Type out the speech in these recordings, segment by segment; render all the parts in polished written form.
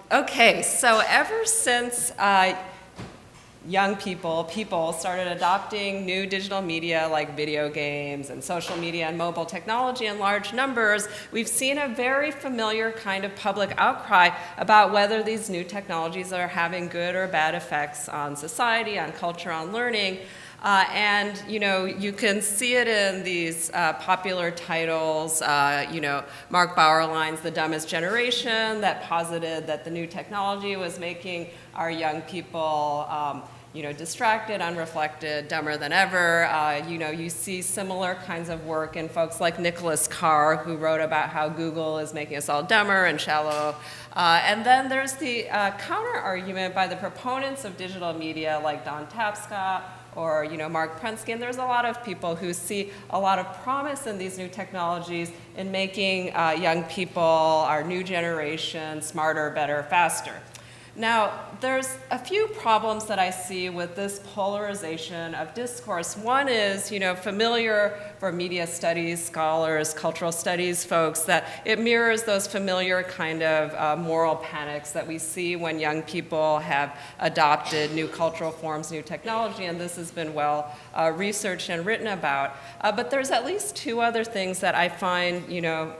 Okay, so ever since young people started adopting new digital media like video games and social media and mobile technology in large numbers, we've seen a very familiar kind of public outcry about whether these new technologies are having good or bad effects on society, on culture, on learning. And you can see it in these popular titles, Mark Bauerlein's The Dumbest Generation, that posited that the new technology was making our young people distracted, unreflected, dumber than ever. You see similar kinds of work in folks like Nicholas Carr, who wrote about how Google is making us all dumber and shallow. And then there's the counter-argument by the proponents of digital media like Don Tapscott or Mark Prensky, and there's a lot of people who see a lot of promise in these new technologies in making young people, our new generation, smarter, better, faster. Now, there's a few problems that I see with this polarization of discourse. One is, familiar for media studies scholars, cultural studies folks, that it mirrors those familiar kind of moral panics that we see when young people have adopted new cultural forms, new technology, and this has been well researched and written about. But there's at least two other things that I find,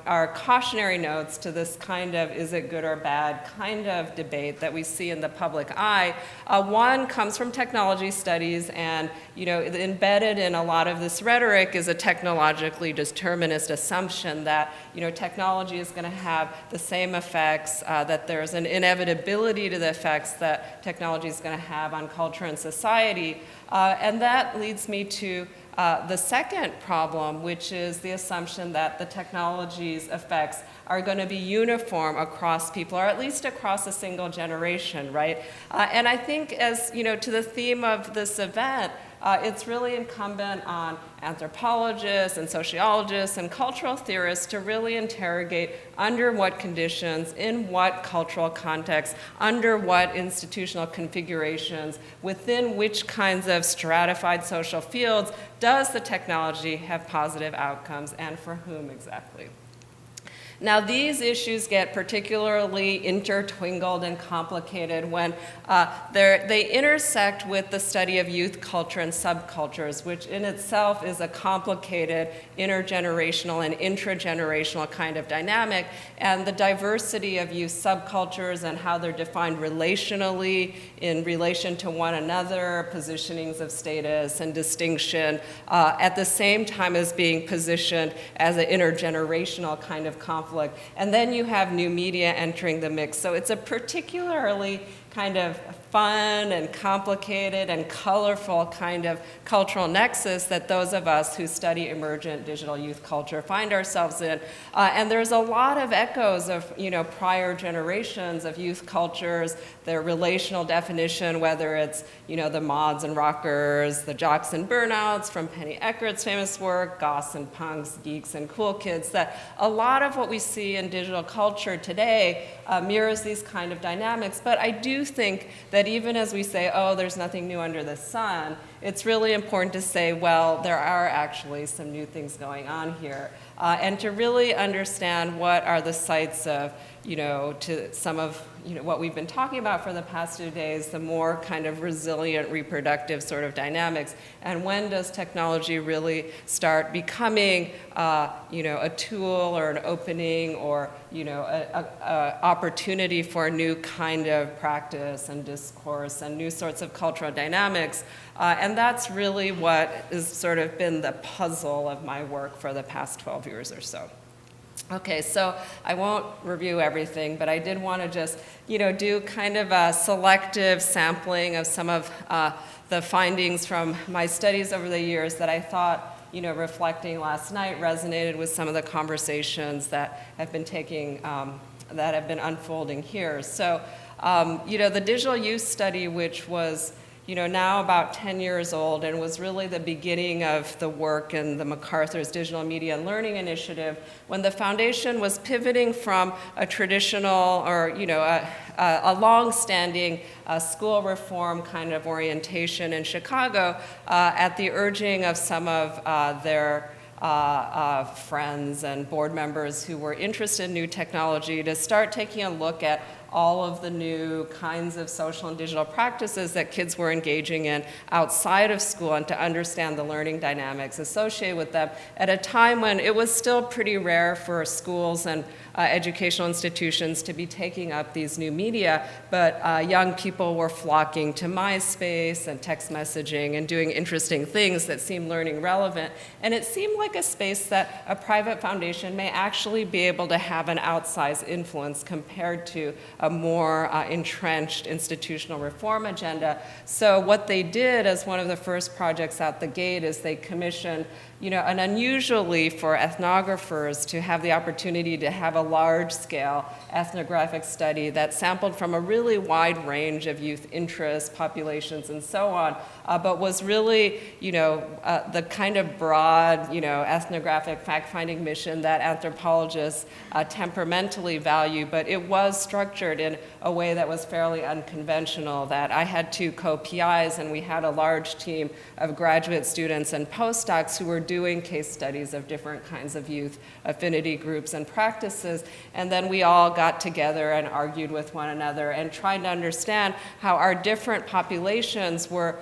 are cautionary notes to this kind of is it good or bad kind of debate that we see in the public eye. One comes from technology studies, and embedded in a lot of this rhetoric is a technologically determinist assumption that technology is going to have the same effects, that there's an inevitability to the effects that technology is going to have on culture and society. And that leads me to the second problem, which is the assumption that the technology's effects are going to be uniform across people, or at least across a single generation, right? And I think as, to the theme of this event, it's really incumbent on anthropologists and sociologists and cultural theorists to really interrogate under what conditions, in what cultural context, under what institutional configurations, within which kinds of stratified social fields does the technology have positive outcomes, and for whom exactly. Now, these issues get particularly intertwined and complicated when they intersect with the study of youth culture and subcultures, which in itself is a complicated intergenerational and intragenerational kind of dynamic, and the diversity of youth subcultures and how they're defined relationally in relation to one another, positionings of status and distinction, at the same time as being positioned as an intergenerational kind of conflict. And then you have new media entering the mix. So it's a particularly kind of fun and complicated and colorful kind of cultural nexus that those of us who study emergent digital youth culture find ourselves in. And there's a lot of echoes of prior generations of youth cultures, their relational definition, whether it's the mods and rockers, the jocks and burnouts from Penny Eckert's famous work, goths and punks, geeks and cool kids, that a lot of what we see in digital culture today mirrors these kind of dynamics. But I do think that even as we say, oh, there's nothing new under the sun, it's really important to say, well, there are actually some new things going on here. And to really understand what are the sites of, to some of what we've been talking about for the past 2 days, the more kind of resilient reproductive sort of dynamics, and when does technology really start becoming a tool or an opening or a opportunity for a new kind of practice and discourse and new sorts of cultural dynamics. And that's really what has sort of been the puzzle of my work for the past 12 years or so. Okay, so I won't review everything, but I did want to just, do kind of a selective sampling of some of the findings from my studies over the years that I thought, reflecting last night resonated with some of the conversations that have been that have been unfolding here. So, the digital youth study, which was now about 10 years old and was really the beginning of the work in the MacArthur's Digital Media and Learning Initiative, when the foundation was pivoting from a traditional or, a long-standing school reform kind of orientation in Chicago at the urging of some of their friends and board members who were interested in new technology to start taking a look at all of the new kinds of social and digital practices that kids were engaging in outside of school, and to understand the learning dynamics associated with them at a time when it was still pretty rare for schools and educational institutions to be taking up these new media, but young people were flocking to MySpace and text messaging and doing interesting things that seemed learning relevant. And it seemed like a space that a private foundation may actually be able to have an outsized influence compared to a more entrenched institutional reform agenda. So what they did as one of the first projects out the gate is they commissioned, and unusually for ethnographers to have the opportunity to have a large-scale ethnographic study that sampled from a really wide range of youth interests, populations, and so on, but was really, the kind of broad, ethnographic fact-finding mission that anthropologists temperamentally value, but it was structured in a way that was fairly unconventional, that I had 2 co-PIs, and we had a large team of graduate students and postdocs who were doing case studies of different kinds of youth affinity groups and practices, and then we all got together and argued with one another and tried to understand how our different populations were,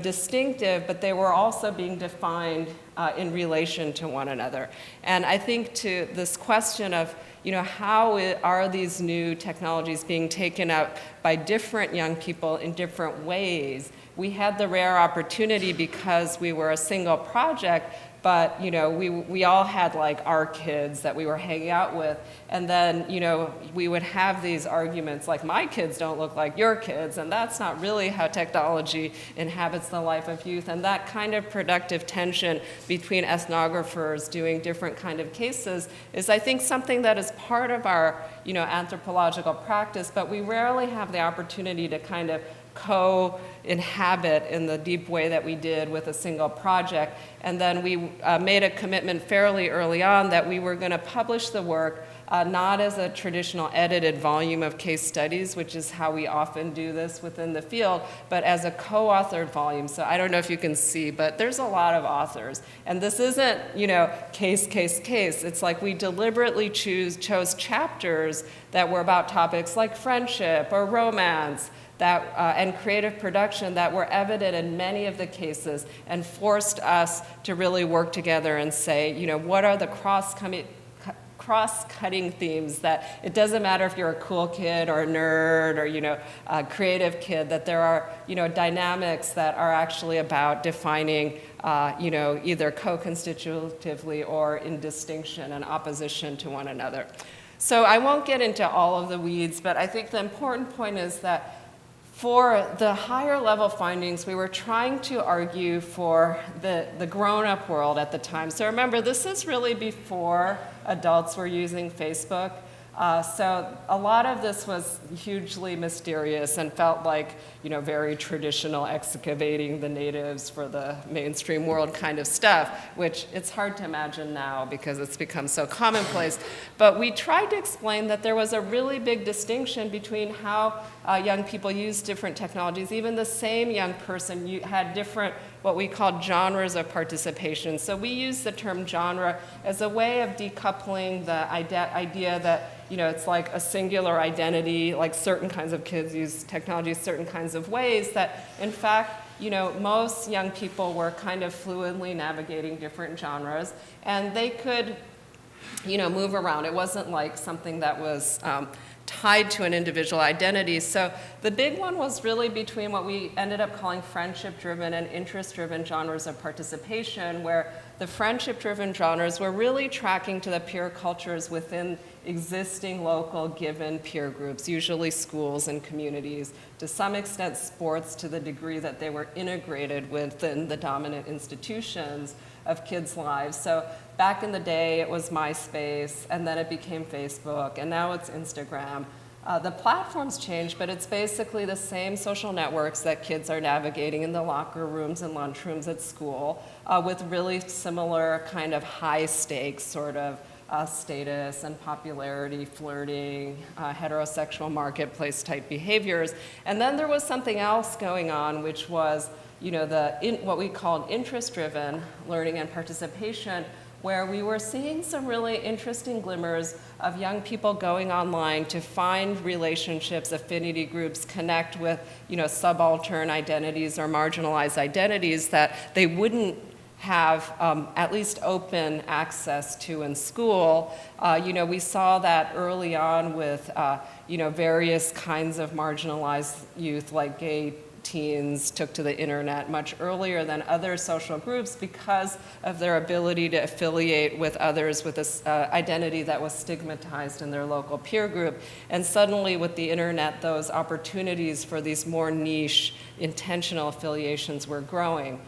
distinctive, but they were also being defined in relation to one another. And I think to this question of, how are these new technologies being taken up by different young people in different ways? We had the rare opportunity, because we were a single project, but we all had like our kids that we were hanging out with, and then we would have these arguments like, my kids don't look like your kids, and that's not really how technology inhabits the life of youth. And that kind of productive tension between ethnographers doing different kind of cases is, I think, something that is part of our anthropological practice, but we rarely have the opportunity to kind of co-inhabit in the deep way that we did with a single project. And then we made a commitment fairly early on that we were going to publish the work not as a traditional edited volume of case studies, which is how we often do this within the field, but as a co-authored volume. So I don't know if you can see, but there's a lot of authors. And this isn't, case. It's like we deliberately chose chapters that were about topics like friendship or romance, and creative production that were evident in many of the cases, and forced us to really work together and say, what are the cross-cutting themes, that it doesn't matter if you're a cool kid or a nerd or a creative kid, that there are dynamics that are actually about defining either co-constitutively or in distinction and opposition to one another. So I won't get into all of the weeds, but I think the important point is that for the higher level findings, we were trying to argue for the grown-up world at the time. So remember, this is really before adults were using Facebook. So a lot of this was hugely mysterious and felt like, very traditional excavating the natives for the mainstream world kind of stuff, which it's hard to imagine now because it's become so commonplace. But we tried to explain that there was a really big distinction between how young people use different technologies. Even the same young person had different what we call genres of participation. So we use the term genre as a way of decoupling the idea that it's like a singular identity, like certain kinds of kids use technology certain kinds of ways, that in fact, most young people were kind of fluidly navigating different genres, and they could, move around. It wasn't like something that was tied to an individual identity. So the big one was really between what we ended up calling friendship-driven and interest-driven genres of participation, where the friendship-driven genres were really tracking to the peer cultures within existing local given peer groups, usually schools and communities, to some extent sports to the degree that they were integrated within the dominant institutions of kids' lives. So back in the day, it was MySpace, and then it became Facebook, and now it's Instagram. The platforms changed, but it's basically the same social networks that kids are navigating in the locker rooms and lunchrooms at school, with really similar kind of high stakes sort of status and popularity, flirting, heterosexual marketplace type behaviors. And then there was something else going on, which was what we called interest-driven learning and participation, where we were seeing some really interesting glimmers of young people going online to find relationships, affinity groups, connect with, subaltern identities or marginalized identities that they wouldn't have at least open access to in school. We saw that early on with, various kinds of marginalized youth, like gay teens took to the internet much earlier than other social groups because of their ability to affiliate with others with this identity that was stigmatized in their local peer group. And suddenly with the internet, those opportunities for these more niche, intentional affiliations were growing.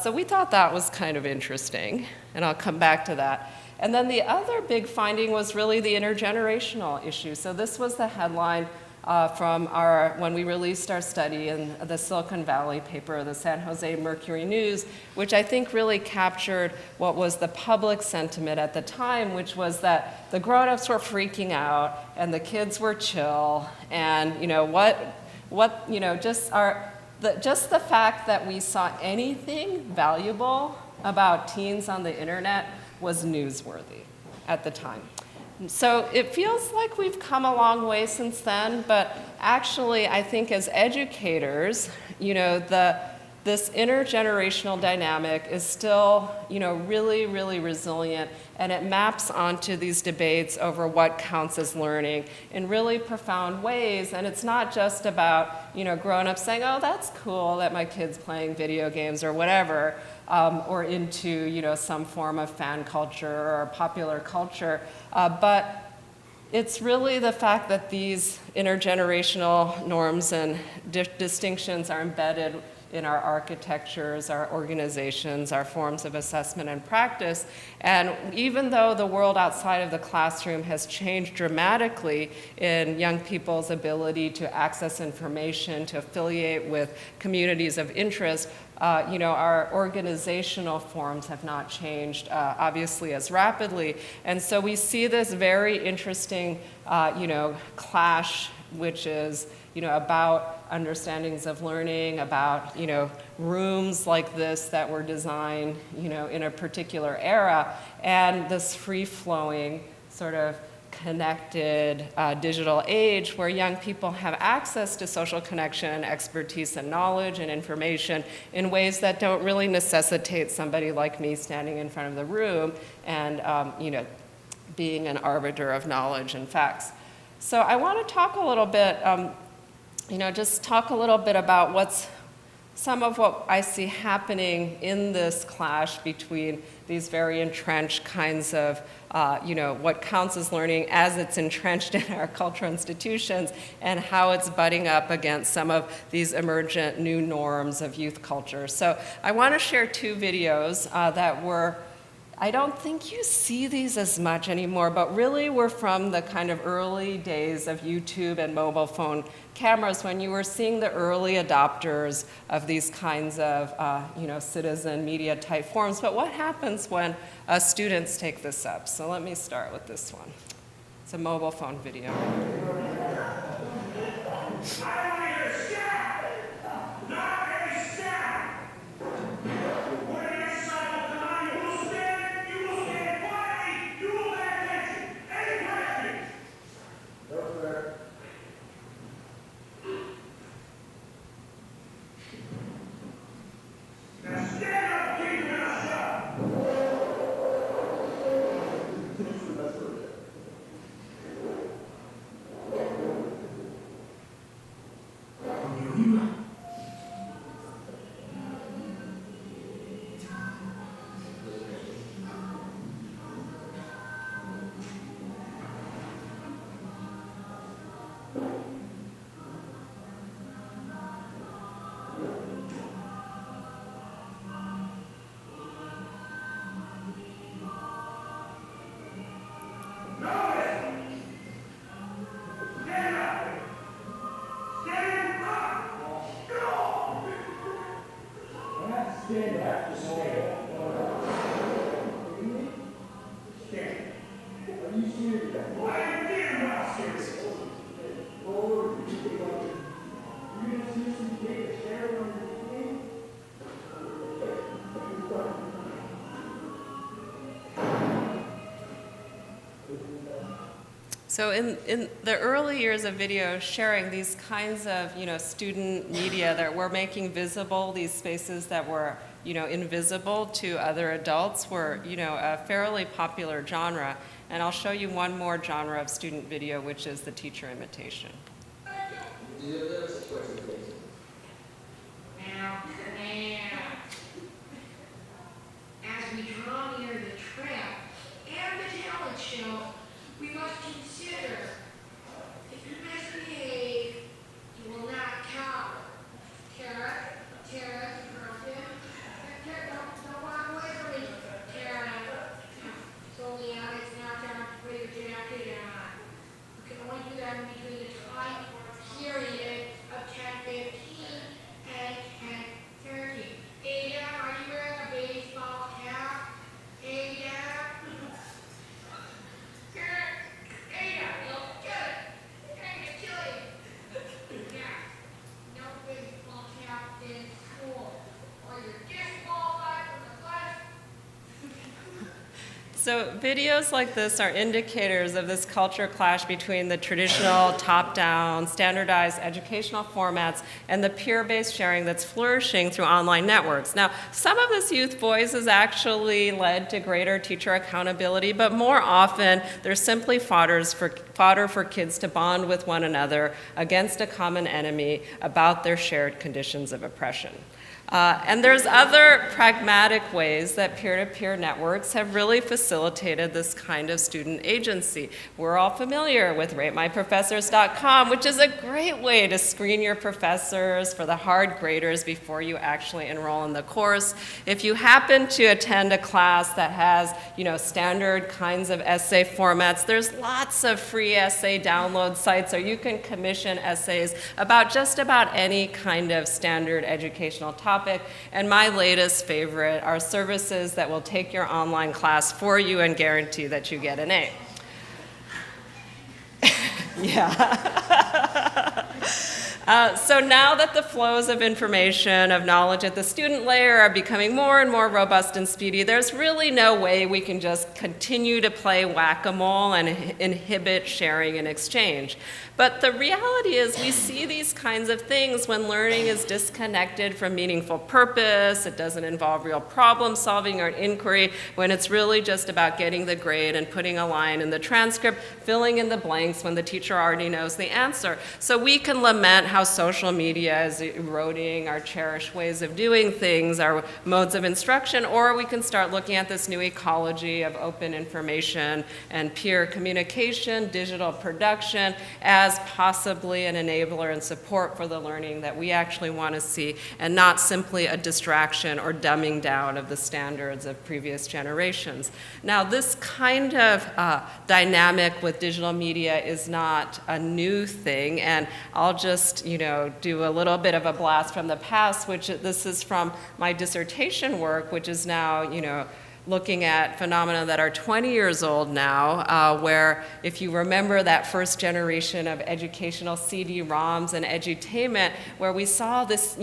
So we thought that was kind of interesting, and I'll come back to that. And then the other big finding was really the intergenerational issue. So this was the headline from when we released our study in the Silicon Valley paper, the San Jose Mercury News, which I think really captured what was the public sentiment at the time, which was that the grown-ups were freaking out and the kids were chill, and just the fact that we saw anything valuable about teens on the internet was newsworthy at the time. So it feels like we've come a long way since then, but actually I think as educators, this intergenerational dynamic is still, really, really resilient, and it maps onto these debates over what counts as learning in really profound ways. And it's not just about, grown-ups saying, oh, that's cool that my kid's playing video games or whatever, or into, some form of fan culture or popular culture, but it's really the fact that these intergenerational norms and distinctions are embedded in our architectures, our organizations, our forms of assessment and practice. And even though the world outside of the classroom has changed dramatically in young people's ability to access information, to affiliate with communities of interest, our organizational forms have not changed, obviously, as rapidly. And so we see this very interesting, clash, which is, about understandings of learning, about, rooms like this that were designed, in a particular era, and this free-flowing sort of connected digital age where young people have access to social connection, expertise, and knowledge and information in ways that don't really necessitate somebody like me standing in front of the room and, being an arbiter of knowledge and facts. So I want to talk a little bit, just talk a little bit about some of what I see happening in this clash between these very entrenched kinds of, what counts as learning as it's entrenched in our cultural institutions, and how it's butting up against some of these emergent new norms of youth culture. So I want to share two videos I don't think you see these as much anymore, but really were from the kind of early days of YouTube and mobile phone cameras when you were seeing the early adopters of these kinds of, citizen media type forms. But what happens when students take this up? So let me start with this one. It's a mobile phone video. So in the early years of video sharing, these kinds of, student media that were making visible these spaces that were, invisible to other adults were, a fairly popular genre. And I'll show you one more genre of student video, which is the teacher imitation. As we draw near the trap and the talent show, we must consider if you misbehave, you will not cower. Tara, broken. Don't walk away from me. Tara, it's only out, it's now time to put your jacket on. You can only do that in between the time period of 10:15 and 10:30. Ada, are you wearing a baseball cap? Ada? Ada, you'll get it. You're going to kill you. Yeah. No baseball cap in school, or you're disqualified from the class. So videos like this are indicators of this culture clash between the traditional top-down, standardized educational formats and the peer-based sharing that's flourishing through online networks. Now, some of this youth voice has actually led to greater teacher accountability, but more often, they're simply fodder for kids to bond with one another against a common enemy about their shared conditions of oppression. And there's other pragmatic ways that peer-to-peer networks have really facilitated this kind of student agency. We're all familiar with ratemyprofessors.com, which is a great way to screen your professors for the hard graders before you actually enroll in the course. If you happen to attend a class that has, standard kinds of essay formats, there's lots of free essay download sites, or you can commission essays about just about any kind of standard educational topic. And my latest favorite are services that will take your online class for you and guarantee that you get an A. Yeah. So now that the flows of information, of knowledge at the student layer are becoming more and more robust and speedy, there's really no way we can just continue to play whack-a-mole and inhibit sharing and exchange. But the reality is we see these kinds of things when learning is disconnected from meaningful purpose, it doesn't involve real problem solving or inquiry, when it's really just about getting the grade and putting a line in the transcript, filling in the blanks when the teacher already knows the answer. So we can lament how social media is eroding our cherished ways of doing things, our modes of instruction, or we can start looking at this new ecology of open information and peer communication, digital production, as possibly an enabler and support for the learning that we actually want to see, and not simply a distraction or dumbing down of the standards of previous generations. Now, this kind of dynamic with digital media is not a new thing, and I'll just, do a little bit of a blast from the past, which this is from my dissertation work, which is now, looking at phenomena that are 20 years old now, where if you remember that first generation of educational CD-ROMs and edutainment, where we saw this,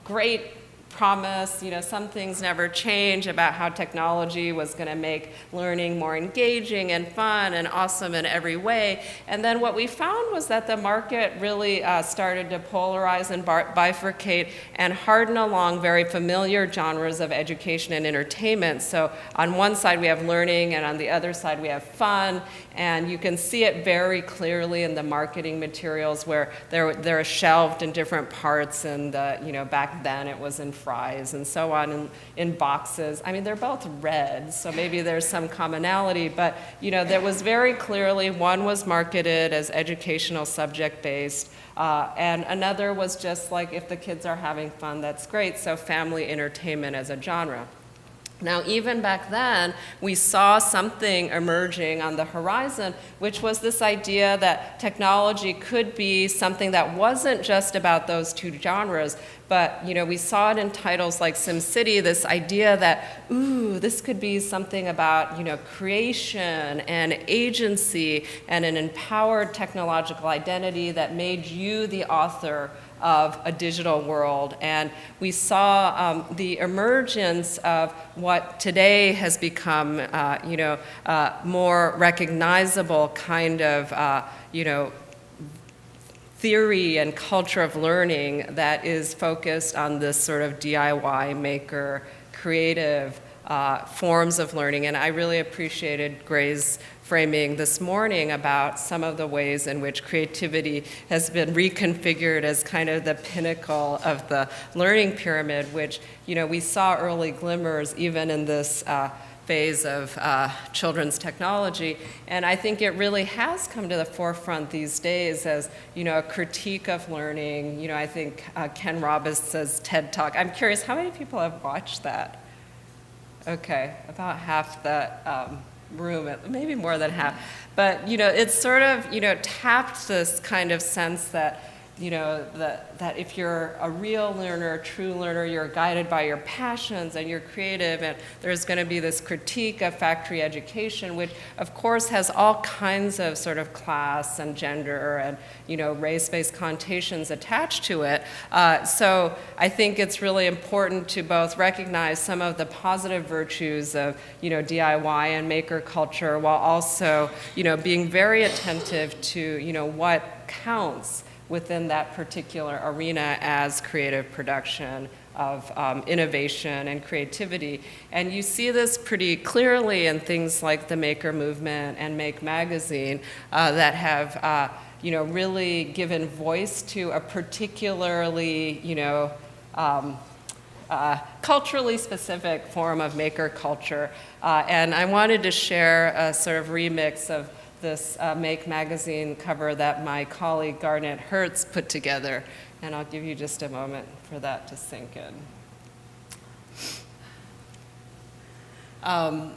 great promise, some things never change about how technology was going to make learning more engaging and fun and awesome in every way. And then what we found was that the market really started to polarize and bifurcate and harden along very familiar genres of education and entertainment. So on one side we have learning, and on the other side we have fun. And you can see it very clearly in the marketing materials where they're shelved in different parts, and back then it was in fries and so on in boxes. I mean, they're both red, so maybe there's some commonality, but there was very clearly one was marketed as educational subject-based, and another was just like, if the kids are having fun, that's great, so family entertainment as a genre. Now, even back then, we saw something emerging on the horizon, which was this idea that technology could be something that wasn't just about those two genres, but we saw it in titles like SimCity, this idea that, this could be something about creation and agency and an empowered technological identity that made you the author of a digital world. And we saw the emergence of what today has become, more recognizable kind of, theory and culture of learning that is focused on this sort of DIY, maker, creative forms of learning. And I really appreciated Gray's framing this morning about some of the ways in which creativity has been reconfigured as kind of the pinnacle of the learning pyramid, which, we saw early glimmers even in this phase of children's technology. And I think it really has come to the forefront these days as, a critique of learning. I think Ken Robinson's TED Talk. I'm curious, how many people have watched that? Okay, about half the room, maybe more than half. But, it's sort of, tapped this kind of sense that, that if you're a real learner, a true learner, you're guided by your passions and you're creative, and there's going to be this critique of factory education, which of course has all kinds of sort of class and gender and, race-based connotations attached to it. So I think it's really important to both recognize some of the positive virtues of, DIY and maker culture, while also, being very attentive to, what counts within that particular arena as creative production of innovation and creativity. And you see this pretty clearly in things like the Maker Movement and Make Magazine that have really given voice to a particularly culturally specific form of maker culture. And I wanted to share a sort of remix of this Make Magazine cover that my colleague Garnet Hertz put together. And I'll give you just a moment for that to sink in.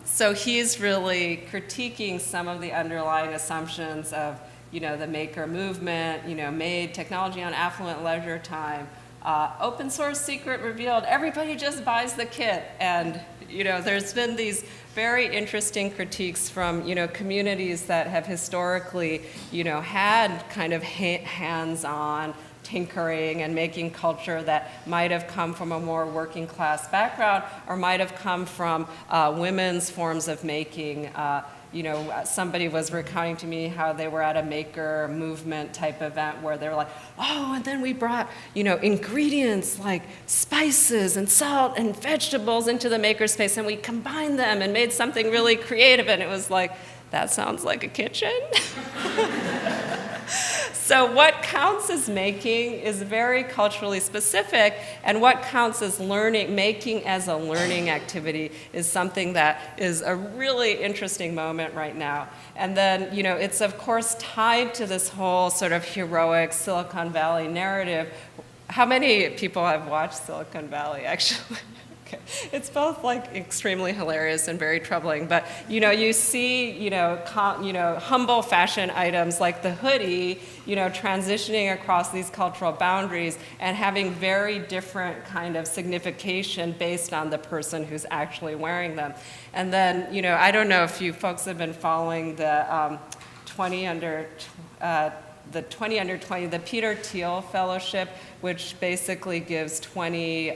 So he's really critiquing some of the underlying assumptions of, the maker movement, made technology on affluent leisure time, open source secret revealed, everybody just buys the kit. And, there's been these very interesting critiques from, communities that have historically, had kind of hands-on tinkering and making culture that might have come from a more working class background or might have come from women's forms of making. Somebody was recounting to me how they were at a maker movement type event where they were like, oh, and then we brought, ingredients like spices and salt and vegetables into the maker space, and we combined them and made something really creative. And it was like, that sounds like a kitchen. So what counts as making is very culturally specific, and what counts as learning, making as a learning activity is something that is a really interesting moment right now. And then, it's of course tied to this whole sort of heroic Silicon Valley narrative. How many people have watched Silicon Valley, actually? Okay. It's both like extremely hilarious and very troubling, but you see humble fashion items like the hoodie transitioning across these cultural boundaries and having very different kind of signification based on the person who's actually wearing them. And then I don't know if you folks have been following the 20 under 20, the Peter Thiel Fellowship, which basically gives 20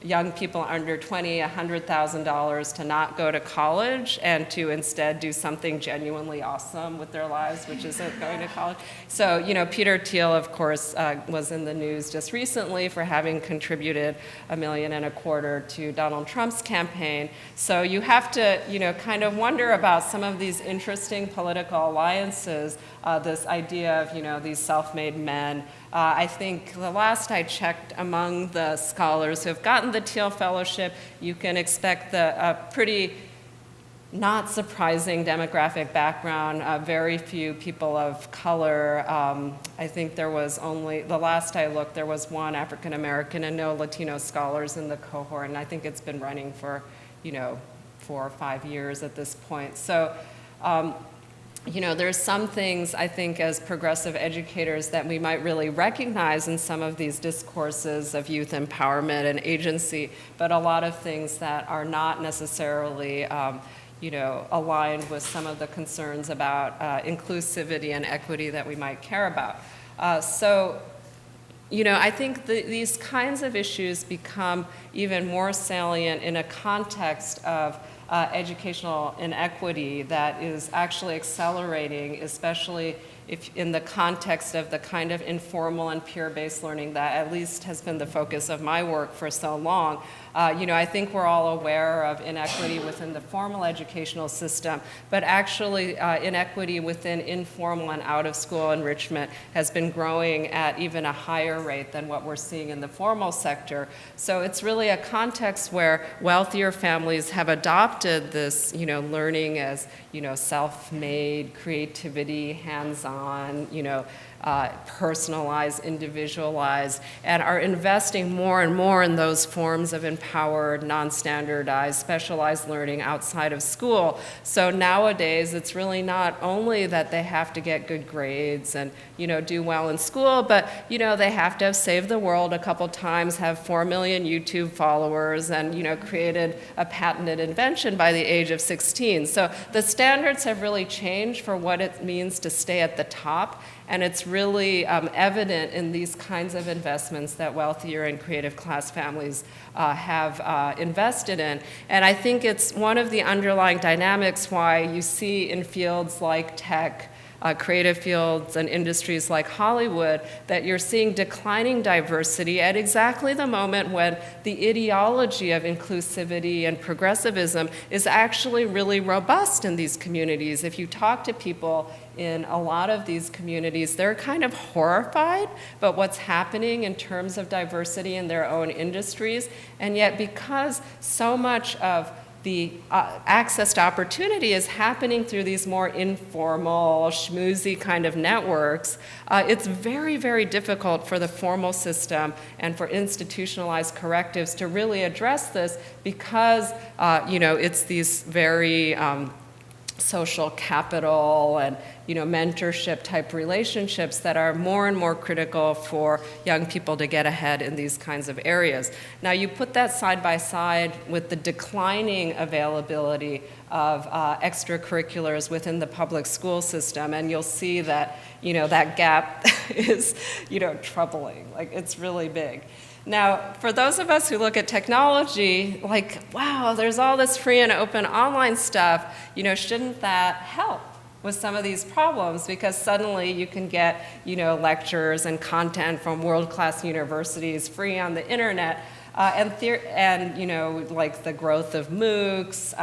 young people under 20 $100,000 to not go to college and to instead do something genuinely awesome with their lives, which isn't going to college. So, Peter Thiel, of course, was in the news just recently for having contributed $1.25 million to Donald Trump's campaign. So you have to, kind of wonder about some of these interesting political alliances, this idea of, these self-made men. I think the last I checked, among the scholars who have gotten the Thiel Fellowship, you can expect a pretty not surprising demographic background, very few people of color. I think there was only, the last I looked, there was one African American and no Latino scholars in the cohort, and I think it's been running for, 4 or 5 years at this point. So, there's some things, I think, as progressive educators that we might really recognize in some of these discourses of youth empowerment and agency, but a lot of things that are not necessarily, aligned with some of the concerns about inclusivity and equity that we might care about. So I think these kinds of issues become even more salient in a context of educational inequity that is actually accelerating, especially if in the context of the kind of informal and peer-based learning that at least has been the focus of my work for so long. I think we're all aware of inequity within the formal educational system, but actually inequity within informal and out-of-school enrichment has been growing at even a higher rate than what we're seeing in the formal sector. So it's really a context where wealthier families have adopted this, learning as, self-made, creativity, hands-on, personalized, individualized, and are investing more and more in those forms of empowered, non-standardized, specialized learning outside of school. So nowadays, it's really not only that they have to get good grades and, do well in school, but, they have to have saved the world a couple times, have 4 million YouTube followers, and, created a patented invention by the age of 16. So the standards have really changed for what it means to stay at the top. And it's really evident in these kinds of investments that wealthier and creative class families have invested in. And I think it's one of the underlying dynamics why you see in fields like tech, creative fields and industries like Hollywood, that you're seeing declining diversity at exactly the moment when the ideology of inclusivity and progressivism is actually really robust in these communities. If you talk to people in a lot of these communities, they're kind of horrified by what's happening in terms of diversity in their own industries, and yet because so much of the access to opportunity is happening through these more informal, schmoozy kind of networks, it's very, very difficult for the formal system and for institutionalized correctives to really address this because, it's these very social capital and mentorship type relationships that are more and more critical for young people to get ahead in these kinds of areas. Now you put that side by side with the declining availability of extracurriculars within the public school system, and you'll see that that gap is troubling. Like, it's really big. Now, for those of us who look at technology, wow, there's all this free and open online stuff, shouldn't that help with some of these problems? Because suddenly you can get, lectures and content from world-class universities free on the internet, and the growth of MOOCs,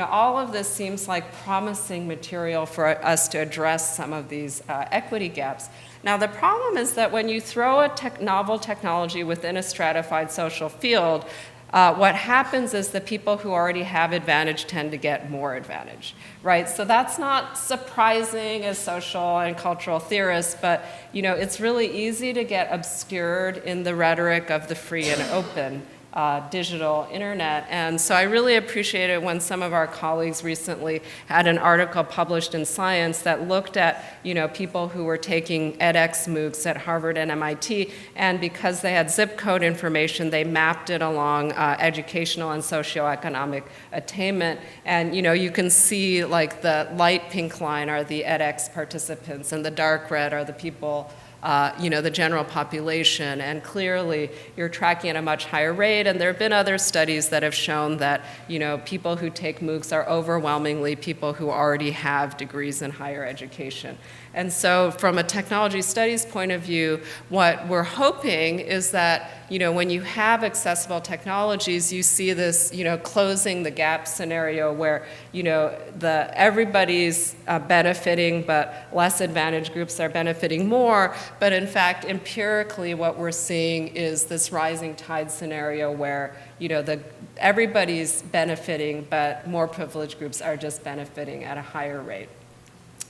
all of this seems like promising material for us to address some of these equity gaps. Now, the problem is that when you throw a novel technology within a stratified social field, what happens is the people who already have advantage tend to get more advantage, right? So that's not surprising as social and cultural theorists, but it's really easy to get obscured in the rhetoric of the free and open digital internet. And so I really appreciated when some of our colleagues recently had an article published in Science that looked at, people who were taking edX MOOCs at Harvard and MIT, and because they had zip code information, they mapped it along educational and socioeconomic attainment. And, you can see the light pink line are the edX participants, and the dark red are the people the general population, and clearly you're tracking at a much higher rate, and there have been other studies that have shown that, people who take MOOCs are overwhelmingly people who already have degrees in higher education. And so from a technology studies point of view, what we're hoping is that, when you have accessible technologies, you see this, closing the gap scenario where, everybody's benefiting, but less advantaged groups are benefiting more. But in fact, empirically, what we're seeing is this rising tide scenario where, everybody's benefiting, but more privileged groups are just benefiting at a higher rate.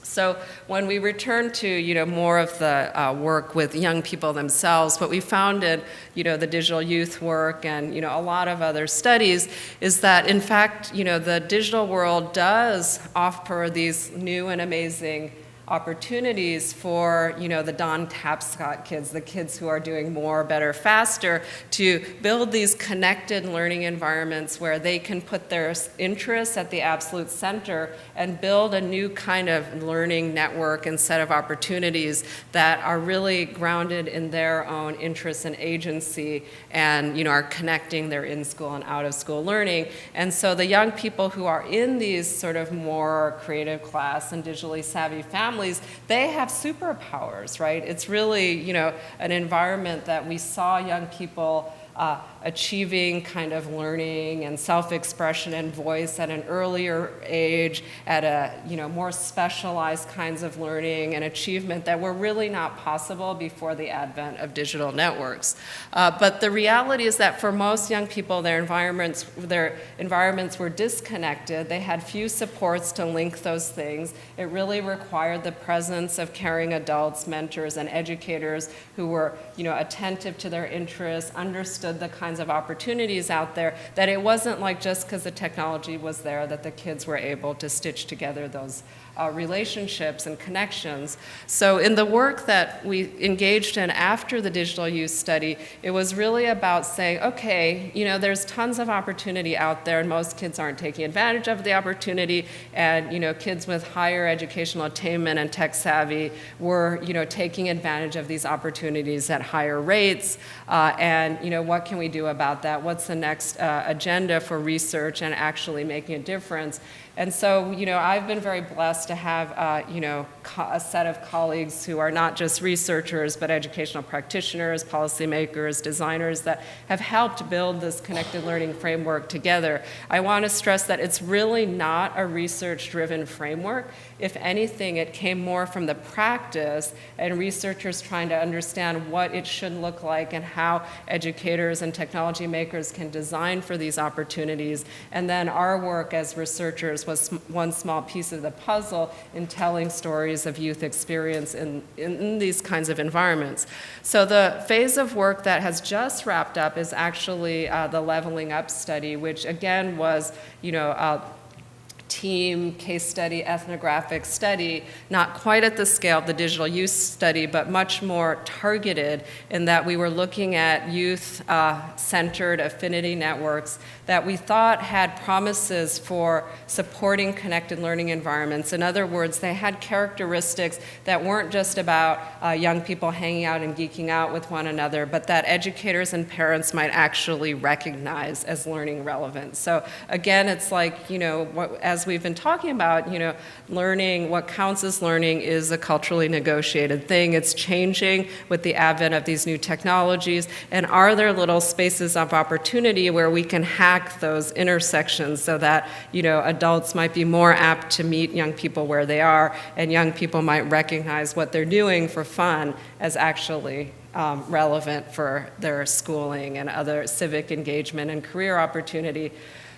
So when we return to, more of the work with young people themselves, what we found in, the digital youth work and, a lot of other studies is that, in fact, the digital world does offer these new and amazing opportunities for, the Don Tapscott kids, the kids who are doing more, better, faster, to build these connected learning environments where they can put their interests at the absolute center and build a new kind of learning network and set of opportunities that are really grounded in their own interests and agency and, are connecting their in-school and out-of-school learning. And so the young people who are in these sort of more creative class and digitally savvy families, they have superpowers, right? It's really, an environment that we saw young people achieving kind of learning and self-expression and voice at an earlier age, at a more specialized kinds of learning and achievement that were really not possible before the advent of digital networks. But the reality is that for most young people, their environments were disconnected. They had few supports to link those things. It really required the presence of caring adults, mentors, and educators who were attentive to their interests, understood the kinds of opportunities out there, that it wasn't like just because the technology was there that the kids were able to stitch together those relationships and connections. So in the work that we engaged in after the digital youth study, it was really about saying, okay, there's tons of opportunity out there and most kids aren't taking advantage of the opportunity, and kids with higher educational attainment and tech savvy were taking advantage of these opportunities at higher rates, and what can we do about that? What's the next agenda for research and actually making a difference? And so, I've been very blessed to have, a set of colleagues who are not just researchers, but educational practitioners, policymakers, designers that have helped build this connected learning framework together. I want to stress that it's really not a research-driven framework. If anything, it came more from the practice and researchers trying to understand what it should look like and how educators and technology makers can design for these opportunities. And then our work as researchers was one small piece of the puzzle in telling stories of youth experience in these kinds of environments. So the phase of work that has just wrapped up is actually the Leveling Up study, which again was, team case study, ethnographic study, not quite at the scale of the digital youth study, but much more targeted in that we were looking at youth-centered affinity networks that we thought had promises for supporting connected learning environments. In other words, they had characteristics that weren't just about young people hanging out and geeking out with one another, but that educators and parents might actually recognize as learning relevant. So again, it's like, as we've been talking about, learning, what counts as learning is a culturally negotiated thing. It's changing with the advent of these new technologies. And are there little spaces of opportunity where we can hack those intersections so that, adults might be more apt to meet young people where they are, and young people might recognize what they're doing for fun as actually relevant for their schooling and other civic engagement and career opportunity.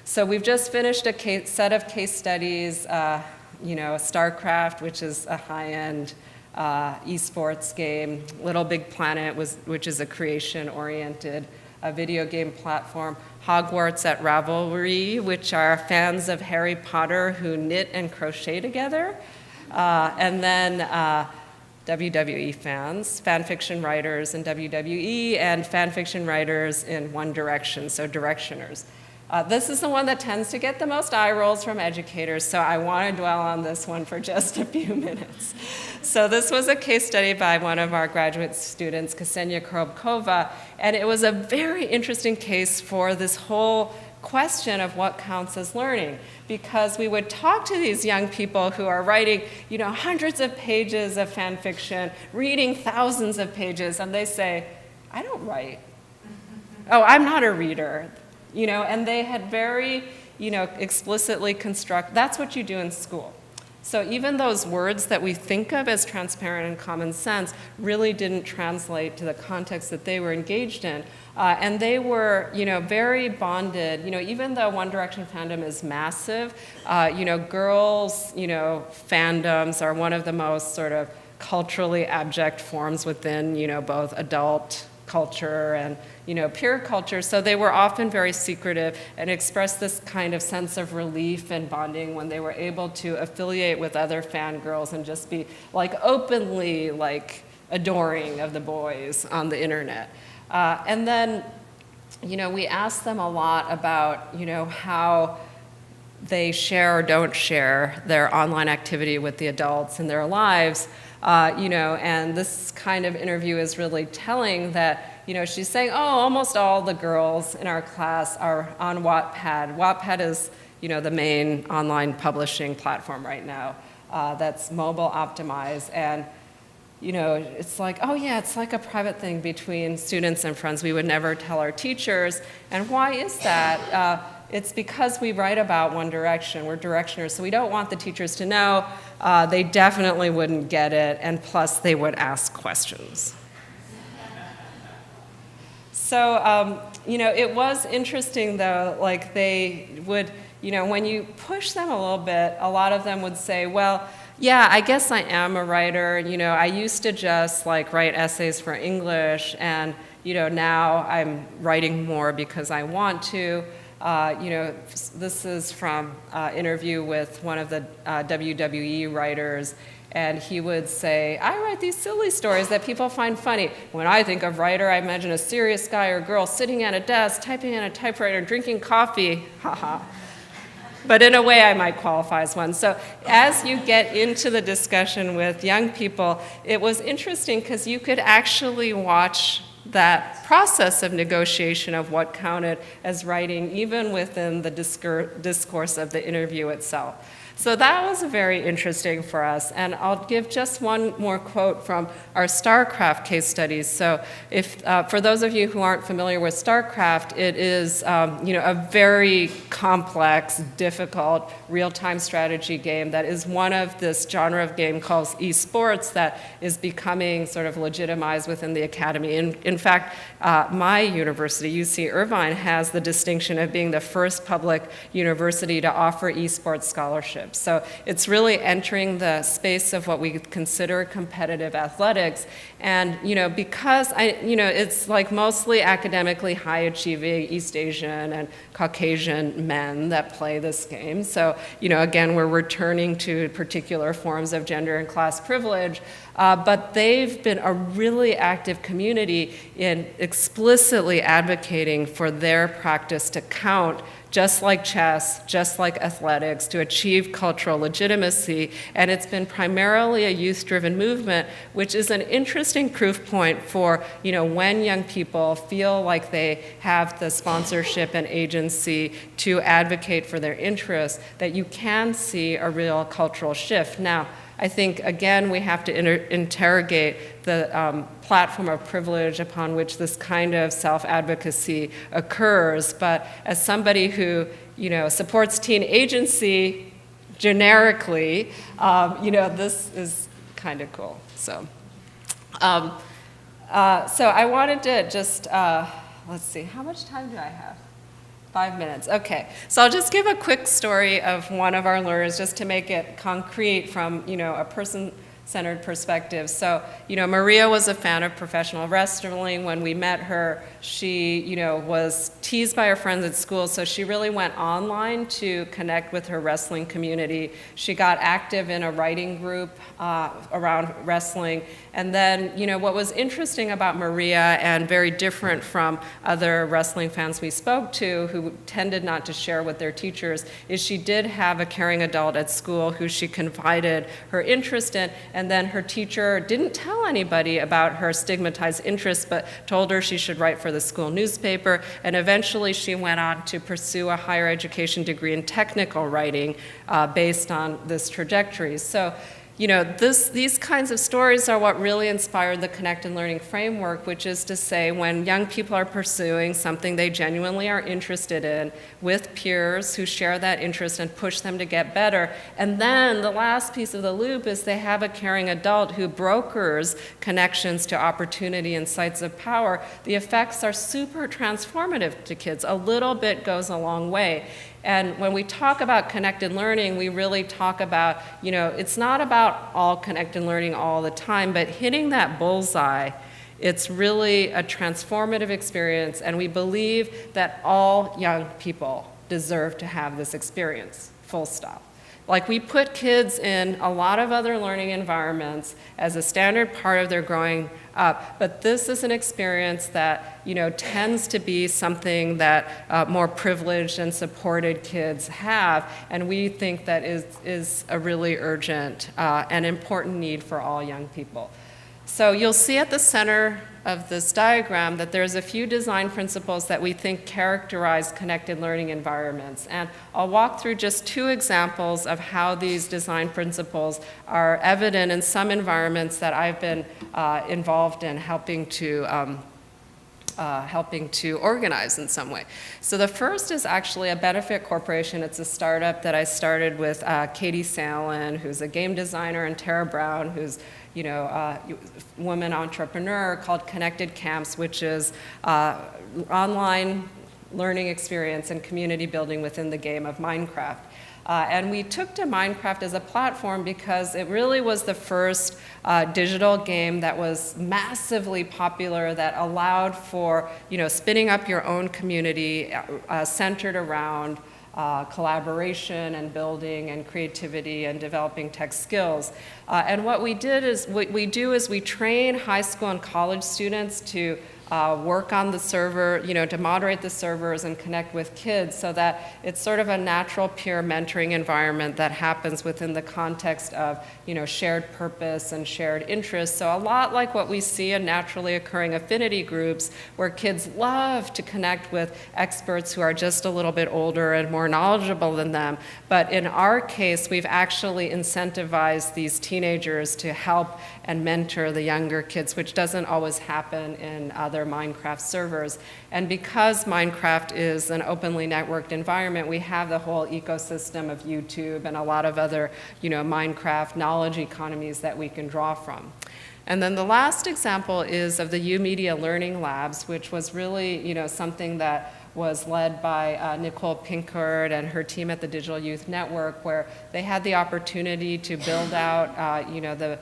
So we've just finished a set of case studies, StarCraft, which is a high-end esports game, Little Big Planet, which is a creation-oriented video game platform, Hogwarts at Ravelry, which are fans of Harry Potter who knit and crochet together, and then WWE fans, fan fiction writers in WWE, and fan fiction writers in One Direction, so Directioners. This is the one that tends to get the most eye rolls from educators, so I want to dwell on this one for just a few minutes. So this was a case study by one of our graduate students, Ksenia Korobkova, and it was a very interesting case for this whole question of what counts as learning, because we would talk to these young people who are writing, hundreds of pages of fan fiction, reading thousands of pages, and they say, I don't write. Oh, I'm not a reader. And they had very, explicitly that's what you do in school. So even those words that we think of as transparent and common sense really didn't translate to the context that they were engaged in. And they were, very bonded. Even though One Direction fandom is massive, girls, fandoms are one of the most sort of culturally abject forms within, both adult culture and, peer culture. So they were often very secretive and expressed this kind of sense of relief and bonding when they were able to affiliate with other fangirls and just be like openly like adoring of the boys on the internet. And then, we asked them a lot about, how they share or don't share their online activity with the adults in their lives, and this kind of interview is really telling that, she's saying, oh, almost all the girls in our class are on Wattpad. Wattpad is, the main online publishing platform right now that's mobile optimized, and it's like, oh yeah, it's like a private thing between students and friends. We would never tell our teachers. And why is that? It's because we write about One Direction. We're directioners, so we don't want the teachers to know. They definitely wouldn't get it, and plus they would ask questions. So, it was interesting though, like they would, when you push them a little bit, a lot of them would say, well, yeah, I guess I am a writer. I used to just like write essays for English, and now I'm writing more because I want to. This is from an interview with one of the WWE writers, and he would say, I write these silly stories that people find funny. When I think of writer, I imagine a serious guy or girl sitting at a desk, typing on a typewriter, drinking coffee, haha. But in a way, I might qualify as one. So as you get into the discussion with young people, it was interesting because you could actually watch that process of negotiation of what counted as writing, even within the discourse of the interview itself. So that was very interesting for us, and I'll give just one more quote from our StarCraft case studies. So if, for those of you who aren't familiar with StarCraft, it is a very complex, difficult, real-time strategy game that is one of this genre of game called esports that is becoming sort of legitimized within the academy. In fact, my university, UC Irvine, has the distinction of being the first public university to offer esports scholarships. So it's really entering the space of what we consider competitive athletics. And, because it's like mostly academically high achieving East Asian and Caucasian men that play this game. So, again, we're returning to particular forms of gender and class privilege. But they've been a really active community in explicitly advocating for their practice to count, just like chess, just like athletics, to achieve cultural legitimacy. And it's been primarily a youth-driven movement, which is an interesting proof point for, when young people feel like they have the sponsorship and agency to advocate for their interests, that you can see a real cultural shift. Now, I think, again, we have to interrogate the platform of privilege upon which this kind of self-advocacy occurs. But as somebody who, supports teen agency generically, this is kind of cool. So I wanted to just, let's see, how much time do I have? 5 minutes, okay. So I'll just give a quick story of one of our learners just to make it concrete from, a person-centered perspective. So, Maria was a fan of professional wrestling. When we met her, she, was teased by her friends at school, so she really went online to connect with her wrestling community. She got active in a writing group around wrestling. And then, what was interesting about Maria and very different from other wrestling fans we spoke to who tended not to share with their teachers is she did have a caring adult at school who she confided her interest in, and then her teacher didn't tell anybody about her stigmatized interests, but told her she should write for the school newspaper, and eventually she went on to pursue a higher education degree in technical writing based on this trajectory. So, these kinds of stories are what really inspired the Connected Learning framework, which is to say when young people are pursuing something they genuinely are interested in with peers who share that interest and push them to get better. And then the last piece of the loop is they have a caring adult who brokers connections to opportunity and sites of power. The effects are super transformative to kids. A little bit goes a long way. And when we talk about connected learning, we really talk about, it's not about all connected learning all the time, but hitting that bullseye It's really a transformative experience, and we believe that all young people deserve to have this experience, full stop. Like, we put kids in a lot of other learning environments as a standard part of their growing up, but this is an experience that, tends to be something that more privileged and supported kids have, and we think that is a really urgent and important need for all young people. So you'll see at the center of this diagram that there's a few design principles that we think characterize connected learning environments. And I'll walk through just 2 examples of how these design principles are evident in some environments that I've been involved in helping to organize in some way. So the first is actually a benefit corporation. It's a startup that I started with Katie Salen, who's a game designer, and Tara Brown, who's woman entrepreneur, called Connected Camps, which is online learning experience and community building within the game of Minecraft. And we took to Minecraft as a platform because it really was the first digital game that was massively popular, that allowed for spinning up your own community centered around collaboration and building and creativity and developing tech skills. And what we do is we train high school and college students to work on the server, to moderate the servers and connect with kids, so that it's sort of a natural peer mentoring environment that happens within the context of, shared purpose and shared interests. So a lot like what we see in naturally occurring affinity groups, where kids love to connect with experts who are just a little bit older and more knowledgeable than them. But in our case, we've actually incentivized these teenagers to help and mentor the younger kids, which doesn't always happen in other Minecraft servers. And because Minecraft is an openly networked environment, we have the whole ecosystem of YouTube and a lot of other, Minecraft knowledge economies that we can draw from. And then the last example is of the U-Media Learning Labs, which was really, something that was led by Nicole Pinkard and her team at the Digital Youth Network, where they had the opportunity to build out, the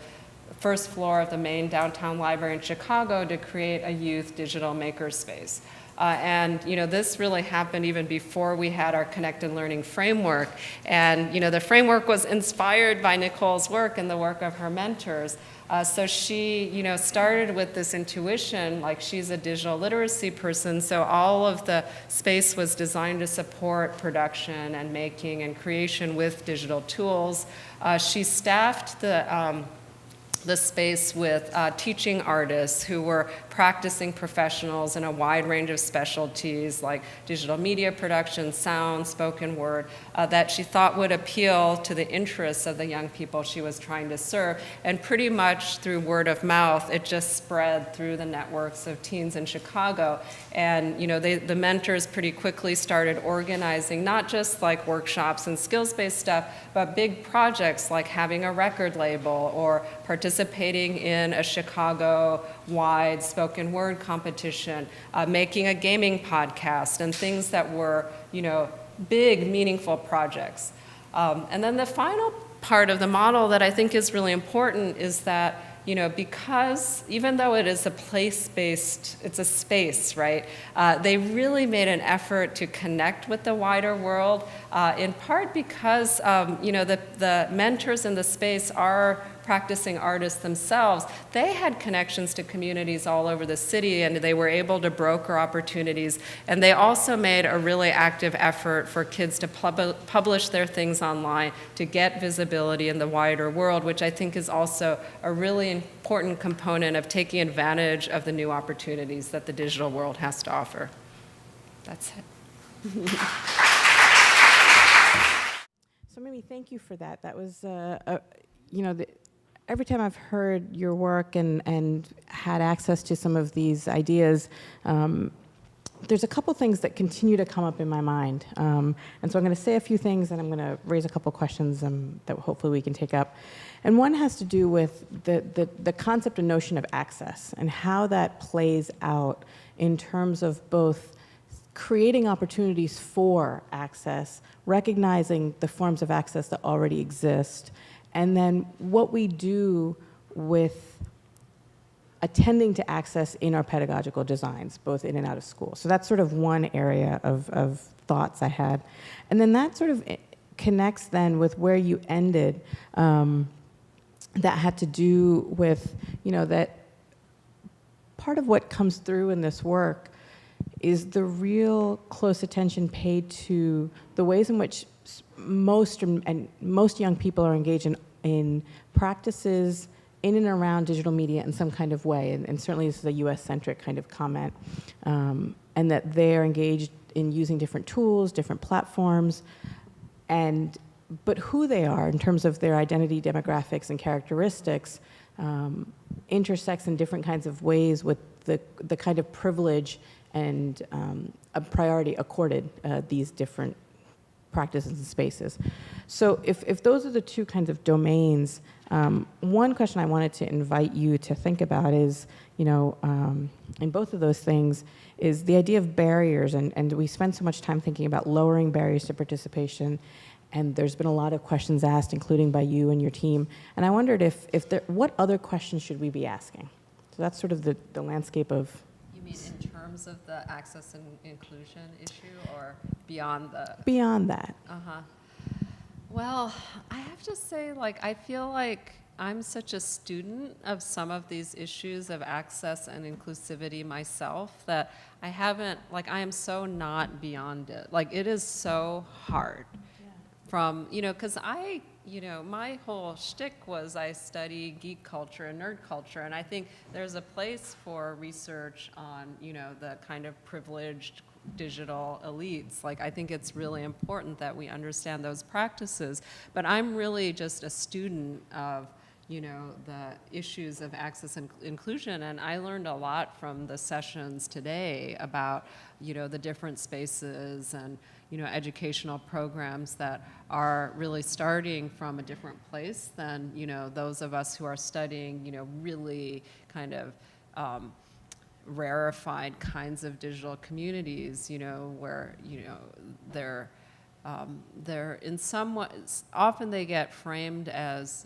first floor of the main downtown library in Chicago to create a youth digital makerspace. And this really happened even before we had our connected learning framework. And the framework was inspired by Nicole's work and the work of her mentors. So she started with this intuition, like she's a digital literacy person, so all of the space was designed to support production and making and creation with digital tools. She staffed the space with teaching artists who were practicing professionals in a wide range of specialties like digital media production, sound, spoken word, that she thought would appeal to the interests of the young people she was trying to serve. And pretty much through word of mouth, it just spread through the networks of teens in Chicago. And the mentors pretty quickly started organizing not just like workshops and skills-based stuff, but big projects like having a record label or participating in a Chicago-wide spoken word competition, making a gaming podcast, and things that were, big, meaningful projects. And then the final part of the model that I think is really important is that, because even though it is a place-based, it's a space, right? They really made an effort to connect with the wider world, in part because, the mentors in the space are practicing artists themselves. They had connections to communities all over the city, and they were able to broker opportunities. And they also made a really active effort for kids to publish their things online to get visibility in the wider world, which I think is also a really important component of taking advantage of the new opportunities that the digital world has to offer. That's it. So Mimi, thank you for that. That was, every time I've heard your work and had access to some of these ideas, there's a couple things that continue to come up in my mind. And so I'm going to say a few things, and I'm going to raise a couple questions that hopefully we can take up. And one has to do with the concept and notion of access and how that plays out in terms of both creating opportunities for access, recognizing the forms of access that already exist, and then what we do with attending to access in our pedagogical designs, both in and out of school. So that's sort of one area of thoughts I had. And then that sort of connects then with where you ended, that had to do with, that part of what comes through in this work is the real close attention paid to the ways in which most young people are engaged in practices in and around digital media in some kind of way, and certainly this is a US-centric kind of comment, and that they're engaged in using different tools, different platforms, but who they are in terms of their identity, demographics, and characteristics intersects in different kinds of ways with the kind of privilege and a priority accorded these different practices and spaces. So if those are the two kinds of domains, one question I wanted to invite you to think about is, in both of those things, is the idea of barriers, and we spend so much time thinking about lowering barriers to participation, and there's been a lot of questions asked, including by you and your team, and I wondered what other questions should we be asking? So that's sort of the landscape of... You mean in terms of the access and inclusion issue, or beyond the... Beyond that. Uh-huh. Well, I have to say, I feel like I'm such a student of some of these issues of access and inclusivity myself that I am so not beyond it. It is so hard. From, because my whole shtick was I study geek culture and nerd culture, and I think there's a place for research on, the kind of privileged digital elites. I think it's really important that we understand those practices, but I'm really just a student of, the issues of access and inclusion, and I learned a lot from the sessions today about, the different spaces and, educational programs that are really starting from a different place than, those of us who are studying, really kind of rarefied kinds of digital communities, where, they're in some ways, often they get framed as,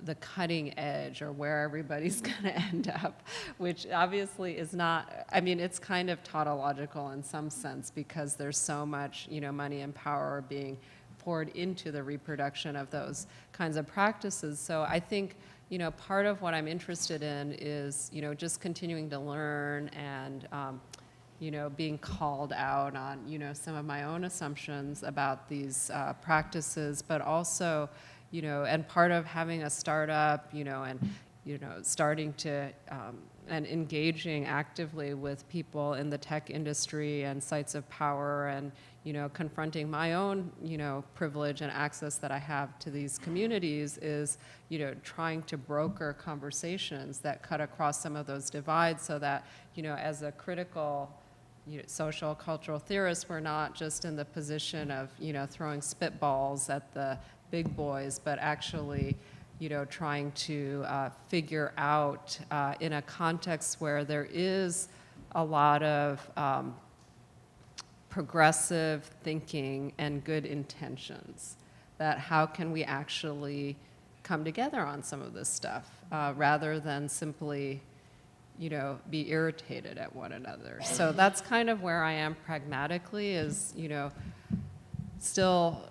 the cutting edge or where everybody's going to end up, which obviously is not, it's kind of tautological in some sense because there's so much, money and power being poured into the reproduction of those kinds of practices. So I think, part of what I'm interested in is, just continuing to learn and, being called out on, some of my own assumptions about these practices, but also, and part of having a startup, and, starting to, and engaging actively with people in the tech industry and sites of power and, confronting my own, privilege and access that I have to these communities is, trying to broker conversations that cut across some of those divides so that, as a critical social cultural theorist, we're not just in the position of, throwing spitballs at the big boys, but actually, trying to figure out in a context where there is a lot of progressive thinking and good intentions, that how can we actually come together on some of this stuff rather than simply, be irritated at one another. So that's kind of where I am pragmatically is, still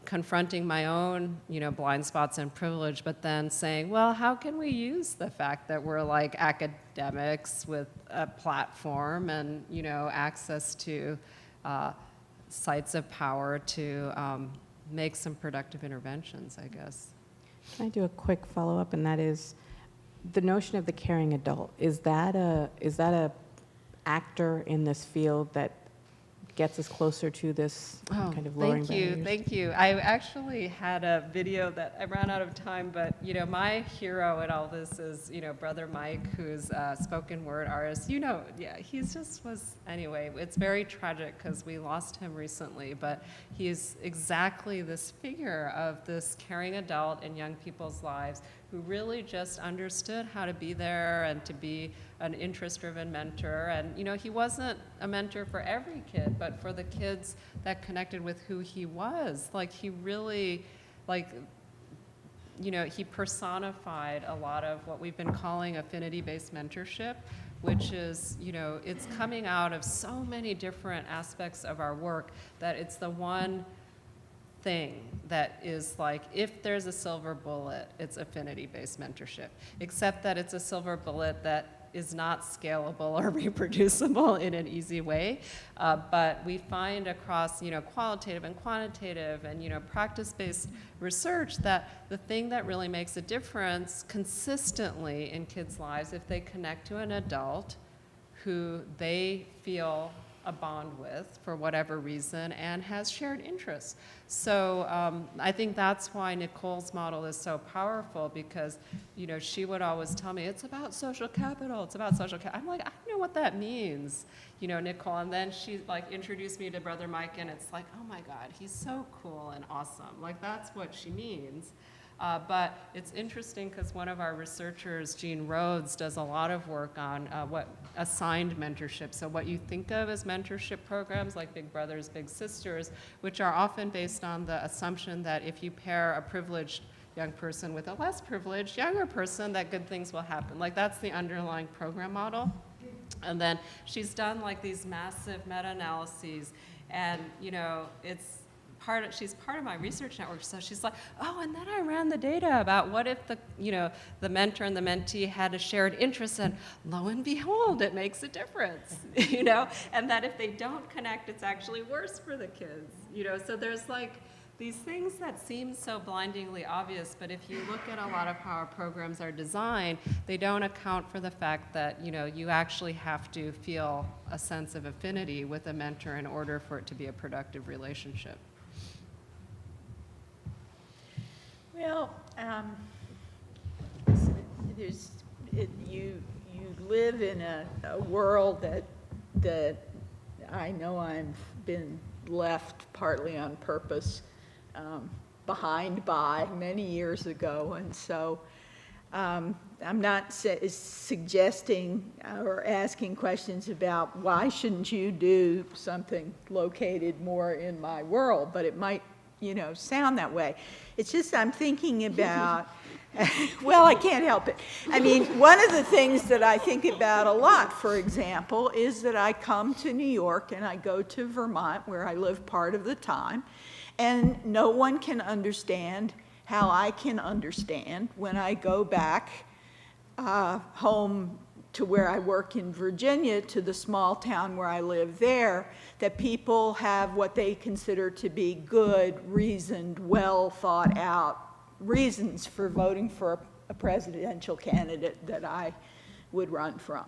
confronting my own, blind spots and privilege, but then saying, well, how can we use the fact that we're like academics with a platform and, access to sites of power to make some productive interventions, I guess. Can I do a quick follow-up, and that is the notion of the caring adult. Is that a actor in this field that gets us closer to this kind of lowering barriers? Thank you. I actually had a video that I ran out of time, but my hero in all this is brother Mike, who's a spoken word artist. He's just was anyway. It's very tragic because we lost him recently, but he's exactly this figure of this caring adult in young people's lives who really just understood how to be there and to be an interest-driven mentor. And he wasn't a mentor for every kid, but for the kids that connected with who he was. He really, he personified a lot of what we've been calling affinity-based mentorship, which is, it's coming out of so many different aspects of our work that it's the one thing that is like, if there's a silver bullet, it's affinity-based mentorship, except that it's a silver bullet that is not scalable or reproducible in an easy way. But we find across, qualitative and quantitative and, practice-based research that the thing that really makes a difference consistently in kids' lives, if they connect to an adult who they feel a bond with for whatever reason and has shared interests. So I think that's why Nicole's model is so powerful, because she would always tell me, it's about social capital, it's about social capital. I'm like, I don't know what that means, Nicole. And then she like introduced me to Brother Mike, and it's like, oh my God, he's so cool and awesome. Like, that's what she means. But it's interesting because one of our researchers, Jean Rhodes, does a lot of work on what assigned mentorship. So what you think of as mentorship programs like Big Brothers, Big Sisters, which are often based on the assumption that if you pair a privileged young person with a less privileged younger person, that good things will happen. Like, that's the underlying program model. And then she's done like these massive meta-analyses, and she's part of my research network, so she's like, oh, and then I ran the data about what if the mentor and the mentee had a shared interest, and lo and behold, it makes a difference, and that if they don't connect, it's actually worse for the kids, so there's like these things that seem so blindingly obvious, but if you look at a lot of how our programs are designed, they don't account for the fact that, you actually have to feel a sense of affinity with a mentor in order for it to be a productive relationship. Well, you live in a world that I know I've been left partly on purpose behind by many years ago, and so I'm not suggesting or asking questions about why shouldn't you do something located more in my world, but it might sound that way. It's just I'm thinking about, well, I can't help it. I mean, one of the things that I think about a lot, for example, is that I come to New York and I go to Vermont, where I live part of the time, and no one can understand how I can understand when I go back home to where I work in Virginia, to the small town where I live there, that people have what they consider to be good, reasoned, well thought out reasons for voting for a presidential candidate that I would run from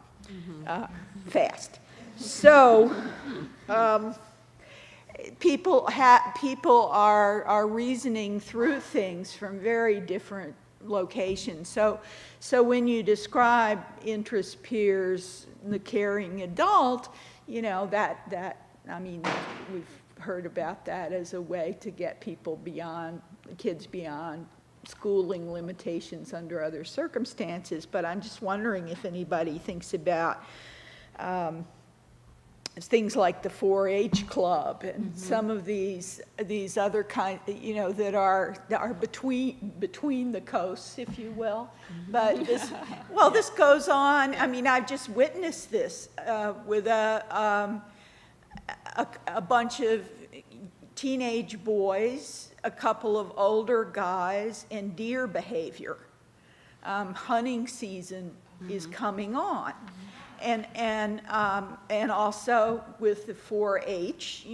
fast. So people are reasoning through things from very different locations. So when you describe interest peers, the caring adult, I mean, we've heard about that as a way to get kids beyond schooling limitations under other circumstances. But I'm just wondering if anybody thinks about things like the 4-H club and some of these other kinds, that are between the coasts, if you will. But this goes on. I mean, I've just witnessed this with a bunch of teenage boys, a couple of older guys, and deer behavior. Hunting season is coming on. And also with the 4-H,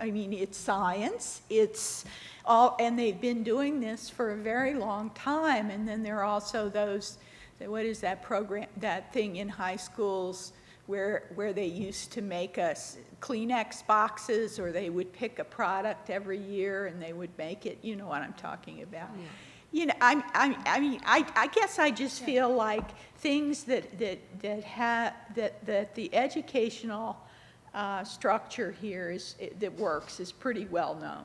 I mean, it's science, it's all, and they've been doing this for a very long time. And then there are also what is that program, that thing in high schools where they used to make us Kleenex boxes, or they would pick a product every year and they would make it, you know what I'm talking about. Yeah. I guess I just feel like things that the educational structure here that works is pretty well known.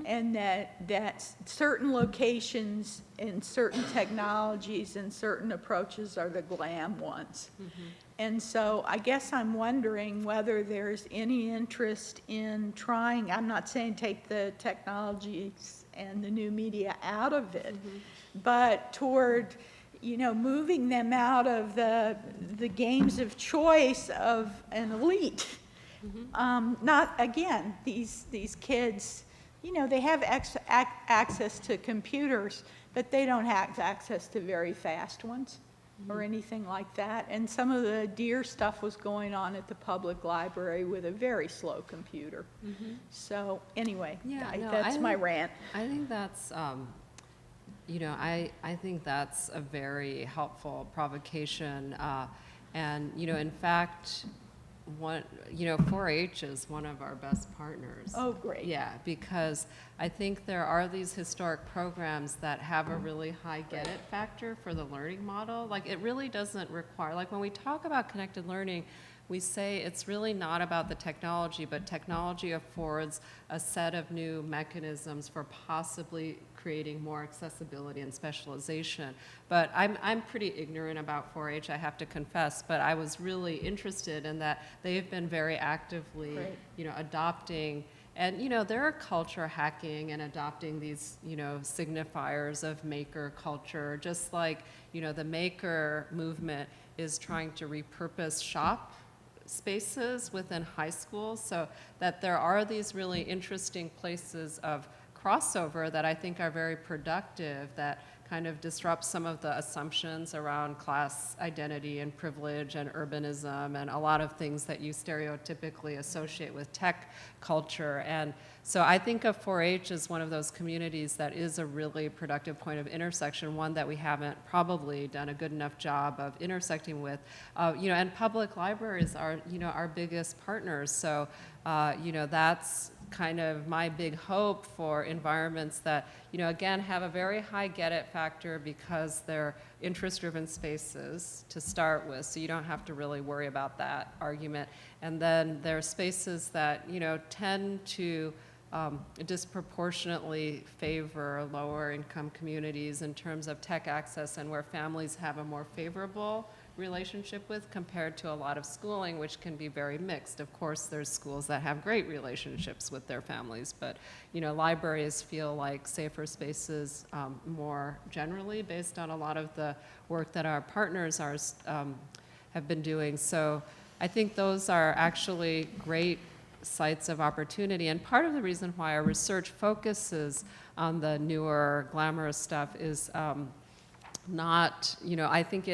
and that certain locations and certain technologies and certain approaches are the glam ones. And so I guess I'm wondering whether there's any interest in trying, I'm not saying take the technologies and the new media out of it, but toward, you know, moving them out of the games of choice of an elite. Not, again, these kids, you know, they have access to computers, but they don't have access to very fast ones or anything like that. And some of the dear stuff was going on at the public library with a very slow computer. So anyway, that's my rant. I think that's, you know, I think that's a very helpful provocation. And, you know, in fact, you know, 4-H is one of our best partners. Oh, great. Yeah, because I think there are these historic programs that have a really high get-it factor for the learning model. Like, it really doesn't require, like when we talk about connected learning, we say it's really not about the technology, but technology affords a set of new mechanisms for possibly creating more accessibility and specialization. But I'm pretty ignorant about 4-H, I have to confess, but I was really interested in that they've been very actively, you know, adopting, and, you know, they're culture hacking and adopting these, you know, signifiers of maker culture, just like, you know, the maker movement is trying to repurpose shop spaces within high schools, so that there are these really interesting places of crossover that I think are very productive, that kind of disrupt some of the assumptions around class identity and privilege and urbanism and a lot of things that you stereotypically associate with tech culture. And so I think of 4-H as one of those communities that is a really productive point of intersection, one that we haven't probably done a good enough job of intersecting with. You know, and public libraries are, you know, our biggest partners. So, you know, that's kind of my big hope for environments that, you know, again, have a very high get-it factor because they're interest-driven spaces to start with, so you don't have to really worry about that argument. And then there are spaces that, you know, tend to disproportionately favor lower income communities in terms of tech access, and where families have a more favorable relationship with compared to a lot of schooling, which can be very mixed. Of course, there's schools that have great relationships with their families, but, you know, libraries feel like safer spaces more generally based on a lot of the work that our partners have been doing. So I think those are actually great sites of opportunity, and part of the reason why our research focuses on the newer, glamorous stuff is not, you know, I think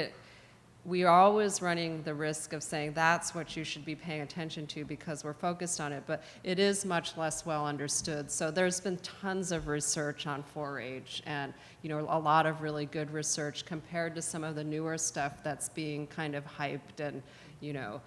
we are always running the risk of saying that's what you should be paying attention to because we're focused on it, but it is much less well understood. So there's been tons of research on 4-H and, you know, a lot of really good research compared to some of the newer stuff that's being kind of hyped, and, you know,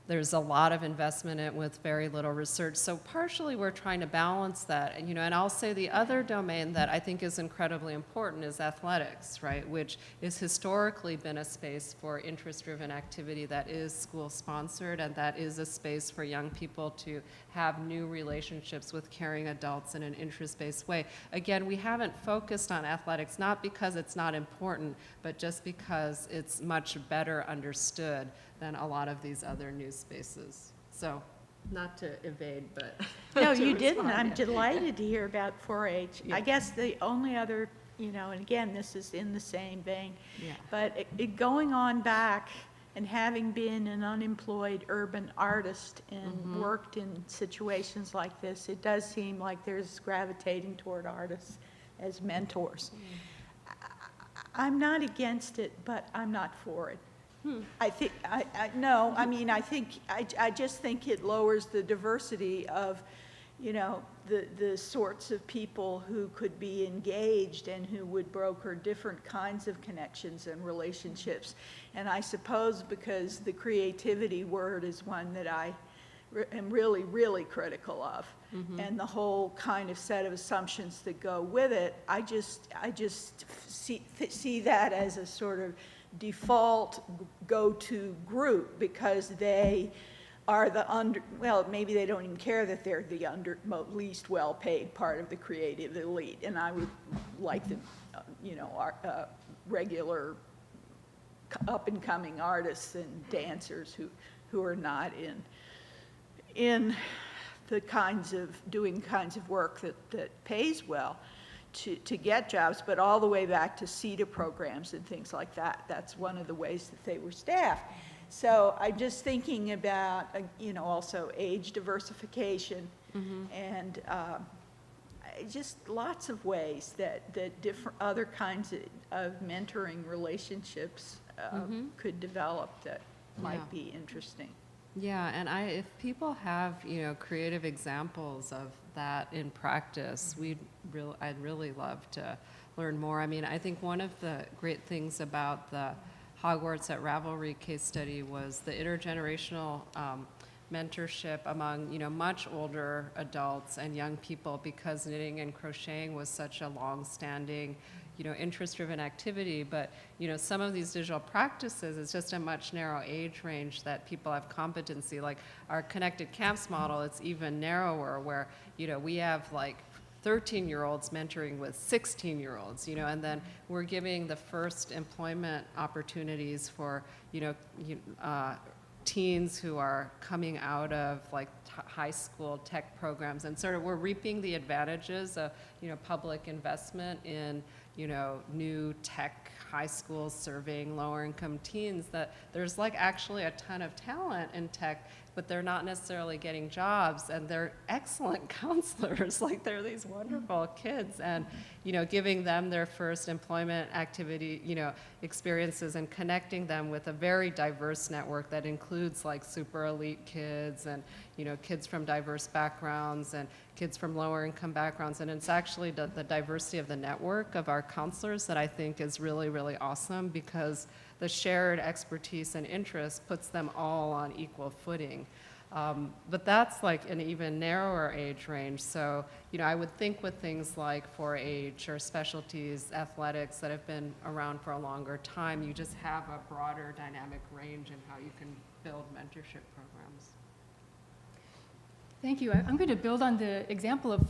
there's a lot of investment in it with very little research. So partially we're trying to balance that. And, you know, and I'll say the other domain that I think is incredibly important is athletics, right? Which has historically been a space for interest-driven activity that is school-sponsored, and that is a space for young people to have new relationships with caring adults in an interest-based way. Again, we haven't focused on athletics, not because it's not important, but just because it's much better understood than a lot of these other new spaces. So, not to evade, but No, to you didn't. respond, I'm yeah. delighted to hear about 4-H. Yeah. I guess the only other, you know, and again, this is in the same vein, Yeah. but going on back and having been an unemployed urban artist and worked in situations like this, it does seem like there's gravitating toward artists as mentors. I'm not against it, but I'm not for it. I think, no, I mean, I just think it lowers the diversity of, you know, the sorts of people who could be engaged and who would broker different kinds of connections and relationships. And I suppose because the creativity word is one that I am really, really critical of, and the whole kind of set of assumptions that go with it, I just see that as a sort of default go-to group because they are the well, maybe they don't even care that they're the least well-paid part of the creative elite. And I would like the, regular up-and-coming artists and dancers who are not in the doing kinds of work that pays well to get jobs, but all the way back to CETA programs and things like that. That's one of the ways that they were staffed. So I'm just thinking about, also age diversification and just lots of ways that different other kinds of mentoring relationships could develop that might be interesting. Yeah, and if people have, creative examples of that in practice, I'd really love to learn more. I mean, I think one of the great things about the Hogwarts at Ravelry case study was the intergenerational mentorship among, much older adults and young people, because knitting and crocheting was such a long-standing, interest-driven activity. But, some of these digital practices, it's just a much narrow age range that people have competency. Like our connected camps model, it's even narrower, where, we have like 13-year-olds mentoring with 16-year-olds, and then we're giving the first employment opportunities for, teens who are coming out of like high school tech programs, and sort of we're reaping the advantages of, public investment in, new tech high schools serving lower income teens, that there's like actually a ton of talent in tech, but they're not necessarily getting jobs, and they're excellent counselors. Like they're these wonderful kids, and giving them their first employment activity, experiences, and connecting them with a very diverse network that includes like super elite kids and kids from diverse backgrounds and kids from lower income backgrounds. And it's actually the diversity of the network of our counselors that I think is really, really awesome, because the shared expertise and interest puts them all on equal footing. But that's like an even narrower age range. So, I would think with things like 4-H or specialties, athletics that have been around for a longer time, you just have a broader dynamic range in how you can build mentorship programs. Thank you. I'm going to build on the example of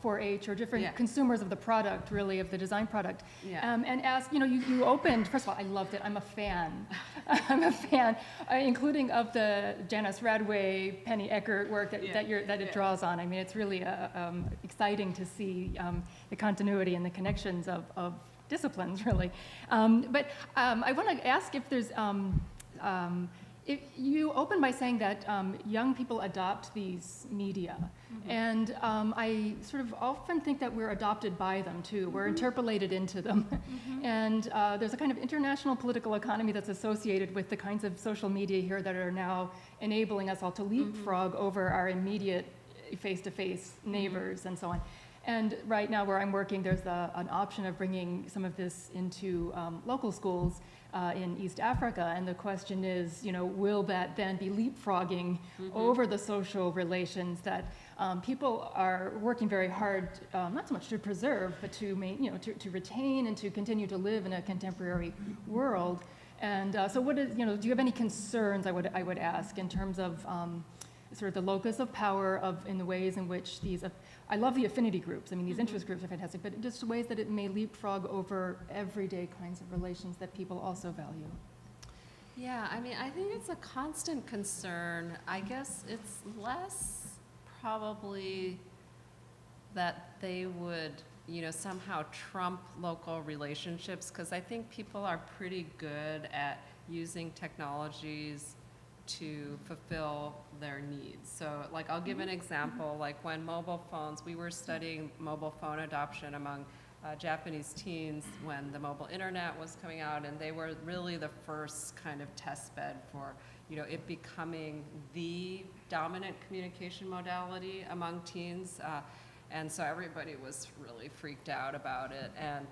4-H or different consumers of the product, really, of the design product. And ask, you opened, first of all, I loved it. I'm a fan. I'm a fan, including of the Janice Radway, Penny Eckert work that it draws on. I mean, it's really exciting to see the continuity and the connections of disciplines, really. But I want to ask if there's you open by saying that young people adopt these media, and I sort of often think that we're adopted by them too. We're interpolated into them, and there's a kind of international political economy that's associated with the kinds of social media here that are now enabling us all to leapfrog over our immediate face-to-face neighbors and so on. And right now where I'm working, there's an option of bringing some of this into local schools in East Africa, and the question is, will that then be leapfrogging over the social relations that people are working very hard, not so much to preserve, but to retain and to continue to live in a contemporary world. And so, what is, do you have any concerns? I would ask in terms of sort of the locus of power in the ways in which these. I love the affinity groups. I mean, these interest groups are fantastic, but just ways that it may leapfrog over everyday kinds of relations that people also value. Yeah, I mean, I think it's a constant concern. I guess it's less probably that they would, somehow trump local relationships, because I think people are pretty good at using technologies to fulfill their needs. So like I'll give an example, like when mobile phones, we were studying mobile phone adoption among Japanese teens when the mobile internet was coming out, and they were really the first kind of test bed for it becoming the dominant communication modality among teens. And so everybody was really freaked out about it, and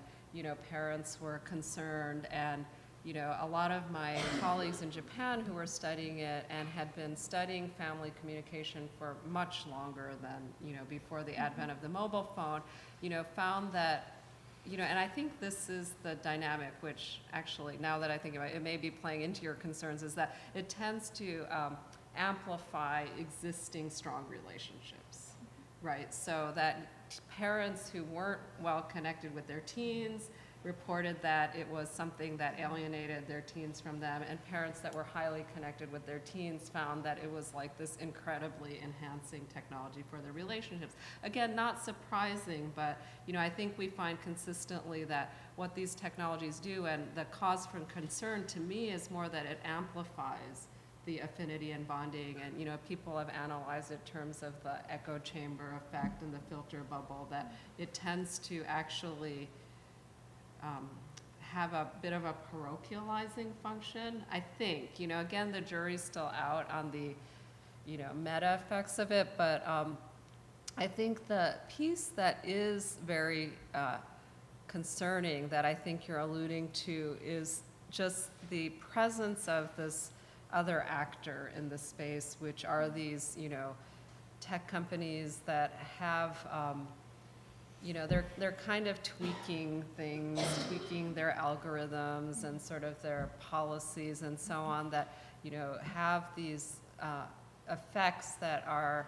parents were concerned, and a lot of my colleagues in Japan who were studying it and had been studying family communication for much longer than, before the advent of the mobile phone, found that, and I think this is the dynamic which actually, now that I think about it, it may be playing into your concerns, is that it tends to amplify existing strong relationships, right? So that parents who weren't well connected with their teens reported that it was something that alienated their teens from them, and parents that were highly connected with their teens found that it was like this incredibly enhancing technology for their relationships. Again, not surprising, but I think we find consistently that what these technologies do, and the cause for concern to me is more that it amplifies the affinity and bonding, and people have analyzed it in terms of the echo chamber effect and the filter bubble, that it tends to actually have a bit of a parochializing function, I think. Again, the jury's still out on the, meta effects of it, but I think the piece that is very concerning that I think you're alluding to is just the presence of this other actor in the space, which are these, tech companies that have they're kind of tweaking things, tweaking their algorithms and sort of their policies and so on that, have these effects that are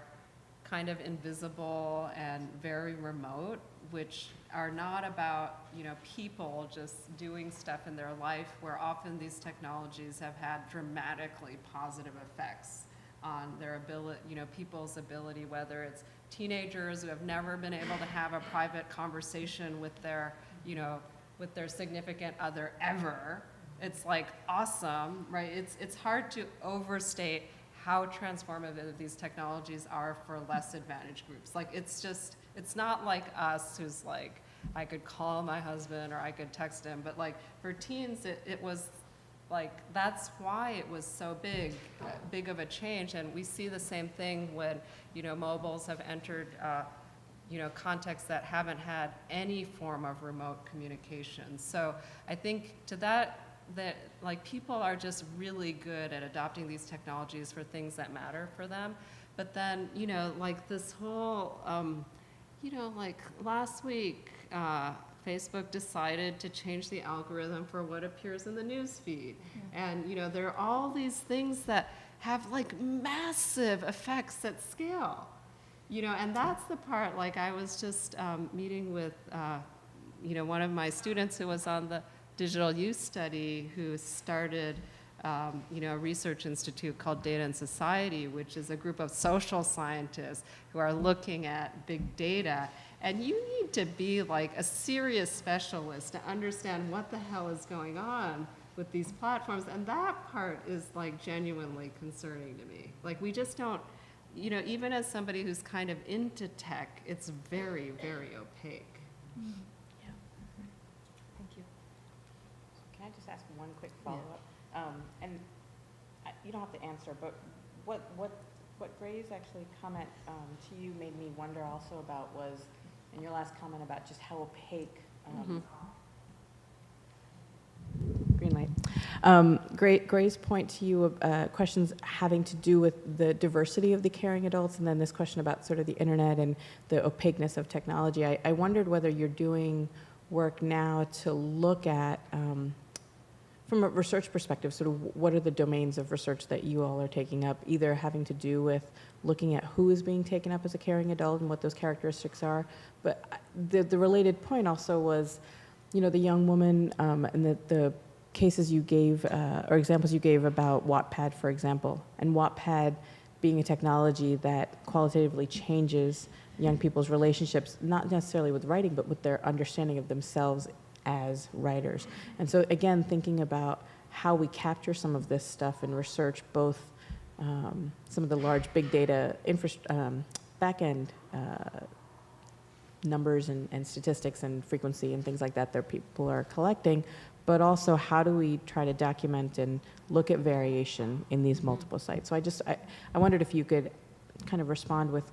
kind of invisible and very remote, which are not about, people just doing stuff in their life, where often these technologies have had dramatically positive effects on their ability, people's ability, whether it's teenagers who have never been able to have a private conversation with their, with their significant other ever. It's like awesome, right? It's hard to overstate how transformative these technologies are for less advantaged groups. Like, it's not like us who's like, I could call my husband or I could text him, but like for teens, it was like, that's why it was so big of a change. And we see the same thing when, mobiles have entered, contexts that haven't had any form of remote communication. So I think to that like people are just really good at adopting these technologies for things that matter for them. But then, like this whole, like last week, Facebook decided to change the algorithm for what appears in the news feed. And, there are all these things that have like massive effects at scale, and that's the part, like I was just meeting with, one of my students who was on the digital youth study who started, a research institute called Data and Society, which is a group of social scientists who are looking at big data. And you need to be like a serious specialist to understand what the hell is going on with these platforms. And that part is like genuinely concerning to me. Like we just don't, even as somebody who's kind of into tech, it's very, very opaque. Yeah. Thank you. Can I just ask one quick follow-up? And you don't have to answer, but what Gray's actually comment to you made me wonder also about was, in your last comment about just how opaque, green light. Gray's point to you, questions having to do with the diversity of the caring adults, and then this question about sort of the internet and the opaqueness of technology. I wondered whether you're doing work now to look at, from a research perspective, sort of what are the domains of research that you all are taking up, either having to do with looking at who is being taken up as a caring adult and what those characteristics are. But the related point also was, the young woman and the cases you gave, or examples you gave about Wattpad, for example, and Wattpad being a technology that qualitatively changes young people's relationships, not necessarily with writing, but with their understanding of themselves as writers. And so again, thinking about how we capture some of this stuff in research, both some of the large big data back-end numbers and statistics and frequency and things like that people are collecting, but also how do we try to document and look at variation in these multiple sites. So I wondered if you could kind of respond with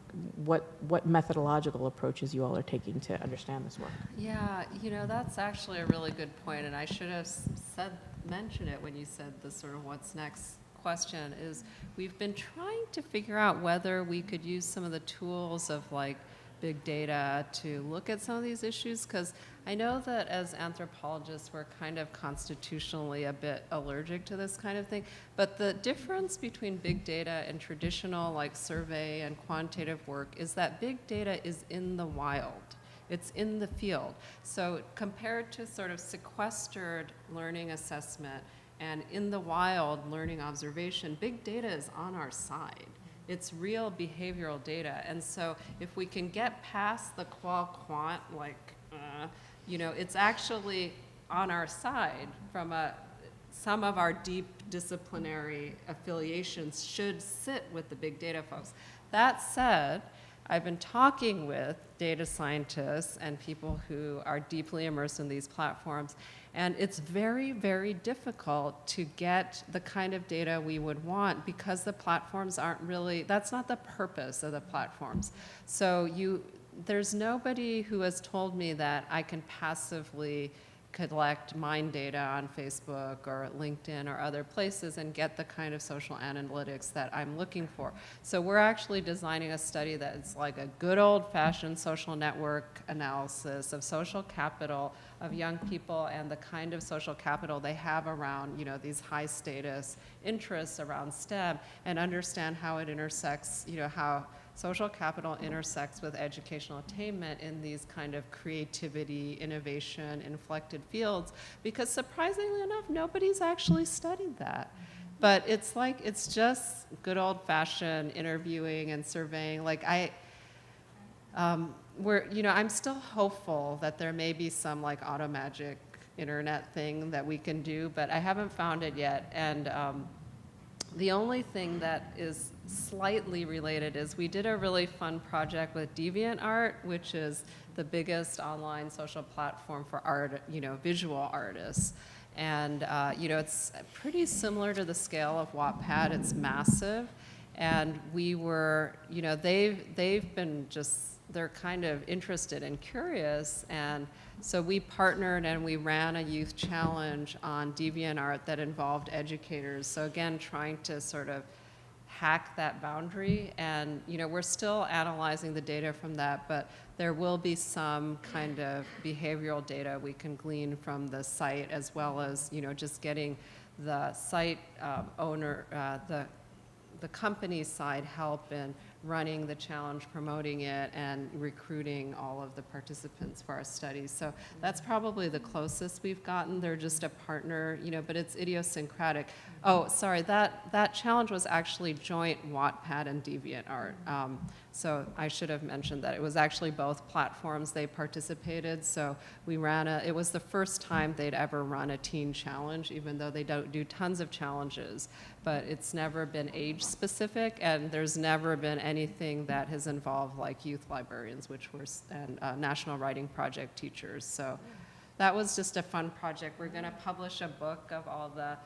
what methodological approaches you all are taking to understand this work. Yeah, that's actually a really good point, and I should have mentioned it when you said the sort of what's next question. Is we've been trying to figure out whether we could use some of the tools of like big data to look at some of these issues? Because I know that as anthropologists, we're kind of constitutionally a bit allergic to this kind of thing. But the difference between big data and traditional like survey and quantitative work is that big data is in the wild. It's in the field. So compared to sort of sequestered learning assessment and in the wild learning observation, big data is on our side. It's real behavioral data. And so if we can get past the qual-quant, like, it's actually on our side from some of our deep disciplinary affiliations should sit with the big data folks. That said, I've been talking with data scientists and people who are deeply immersed in these platforms, and it's very, very difficult to get the kind of data we would want because the platforms aren't really, that's not the purpose of the platforms. So there's nobody who has told me that I can passively collect mind data on Facebook or LinkedIn or other places and get the kind of social analytics that I'm looking for. So we're actually designing a study that's like a good old-fashioned social network analysis of social capital of young people and the kind of social capital they have around, these high status interests around STEM, and understand how it intersects, how social capital intersects with educational attainment in these kind of creativity, innovation, inflected fields, because surprisingly enough, nobody's actually studied that. But it's just good old-fashioned interviewing and surveying. Like I'm still hopeful that there may be some like auto magic internet thing that we can do, but I haven't found it yet. And the only thing that is slightly related is we did a really fun project with DeviantArt, which is the biggest online social platform for art, visual artists. And, it's pretty similar to the scale of Wattpad. It's massive. And we were, they've been they're kind of interested and curious. And so we partnered and we ran a youth challenge on DeviantArt that involved educators. So again, trying to sort of hack that boundary. And we're still analyzing the data from that, but there will be some kind of behavioral data we can glean from the site, as well as just getting the site owner, the company side help in running the challenge, promoting it, and recruiting all of the participants for our studies. So that's probably the closest we've gotten. They're just a partner, but it's idiosyncratic. Oh, sorry, that challenge was actually joint Wattpad and DeviantArt. So I should have mentioned that. It was actually both platforms they participated. So we it was the first time they'd ever run a teen challenge, even though they don't do tons of challenges. But it's never been age specific, and there's never been anything that has involved like youth librarians, and National Writing Project teachers. So that was just a fun project. We're going to publish a book of all the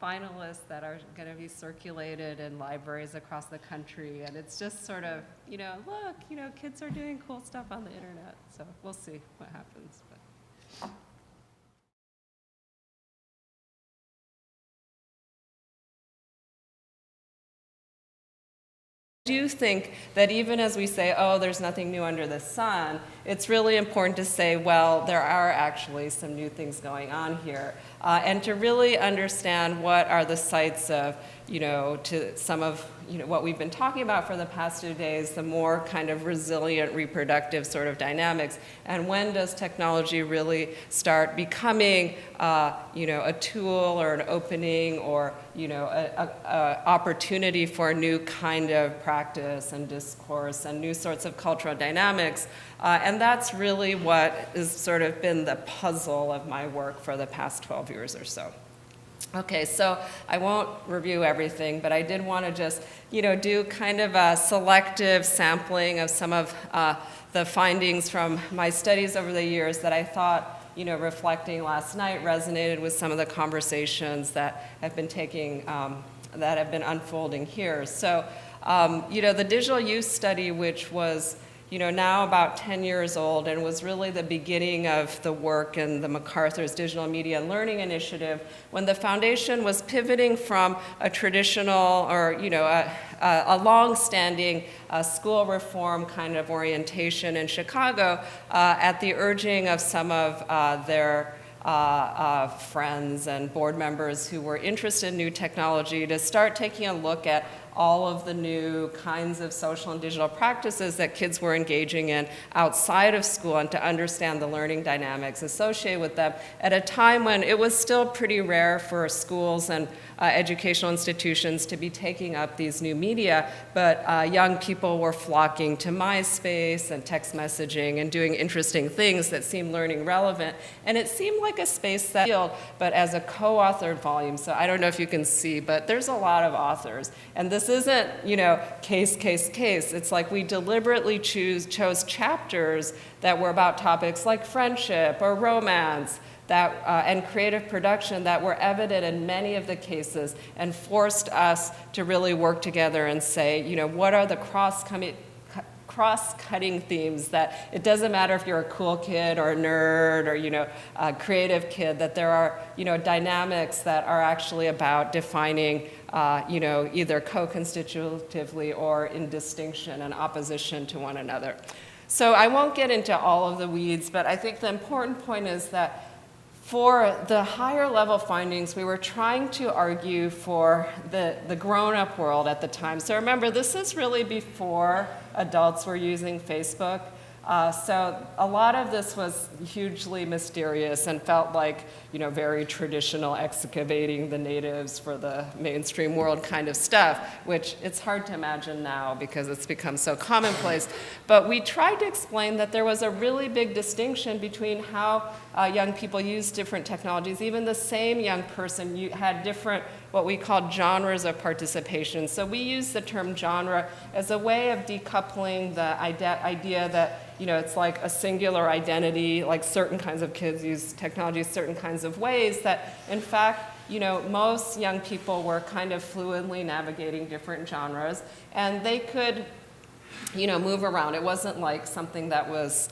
finalists that are going to be circulated in libraries across the country, and it's just sort of, look, kids are doing cool stuff on the internet. So we'll see what happens. But. I do think that even as we say, oh, there's nothing new under the sun, it's really important to say, well, there are actually some new things going on here. And to really understand what are the sites of, to some of, what we've been talking about for the past 2 days, the more kind of resilient reproductive sort of dynamics. And when does technology really start becoming, a tool or an opening or, a opportunity for a new kind of practice and discourse and new sorts of cultural dynamics. And that's really what has sort of been the puzzle of my work for the past 12 years or so. Okay, so I won't review everything, but I did want to just, do kind of a selective sampling of some of the findings from my studies over the years that I thought, reflecting last night, resonated with some of the conversations that have been unfolding here. So, the digital use study, which was now about 10 years old, and was really the beginning of the work in the MacArthur's Digital Media and Learning Initiative, when the foundation was pivoting from a traditional or, a long-standing school reform kind of orientation in Chicago at the urging of some of their friends and board members who were interested in new technology to start taking a look at all of the new kinds of social and digital practices that kids were engaging in outside of school, and to understand the learning dynamics associated with them at a time when it was still pretty rare for schools and educational institutions to be taking up these new media, but young people were flocking to MySpace and text messaging and doing interesting things that seemed learning relevant. And it seemed like a space that field, but as a co-authored volume. So I don't know if you can see, but there's a lot of authors. And this isn't, case. It's like we deliberately chose chapters that were about topics like friendship or romance, and creative production that were evident in many of the cases, and forced us to really work together and say, what are the cross-cutting themes that it doesn't matter if you're a cool kid or a nerd or, a creative kid, that there are, dynamics that are actually about defining, either co-constitutively or in distinction and opposition to one another. So I won't get into all of the weeds, but I think the important point is that for the higher level findings, we were trying to argue for the grown-up world at the time. So remember, this is really before adults were using Facebook. So a lot of this was hugely mysterious and felt like, very traditional excavating the natives for the mainstream world kind of stuff, which it's hard to imagine now because it's become so commonplace. But we tried to explain that there was a really big distinction between how young people use different technologies. Even the same young person had different, what we call genres of participation. So we use the term genre as a way of decoupling the idea that it's like a singular identity, like certain kinds of kids use technology certain kinds of ways, that in fact, most young people were kind of fluidly navigating different genres, and they could, move around. It wasn't like something that was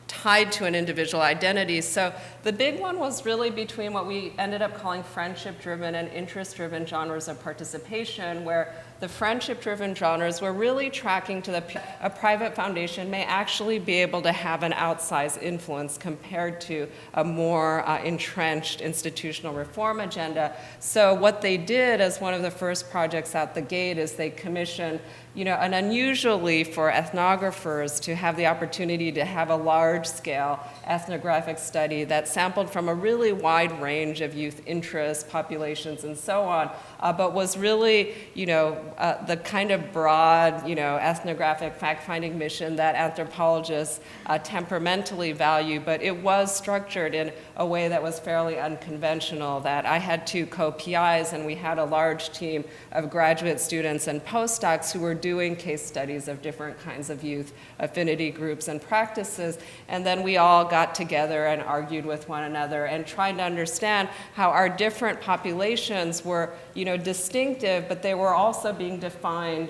tied to an individual identity. So the big one was really between what we ended up calling friendship-driven and interest-driven genres of participation, where the friendship-driven genres were really tracking to a private foundation may actually be able to have an outsized influence compared to a more entrenched institutional reform agenda. So what they did as one of the first projects out the gate is they commissioned and unusually for ethnographers to have the opportunity to have a large-scale ethnographic study that sampled from a really wide range of youth interests, populations, and so on, but was really, the kind of broad, ethnographic fact-finding mission that anthropologists temperamentally value, but it was structured in a way that was fairly unconventional, that I had 2 co-PIs, and we had a large team of graduate students and postdocs who were doing case studies of different kinds of youth affinity groups and practices, and then we all got together and argued with one another and tried to understand how our different populations were, distinctive, but they were also being defined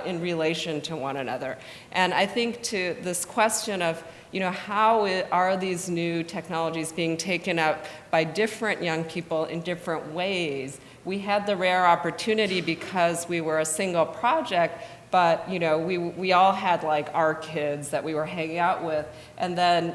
in relation to one another. And I think to this question of, how are these new technologies being taken up by different young people in different ways? We had the rare opportunity because we were a single project, but we all had like our kids that we were hanging out with, and then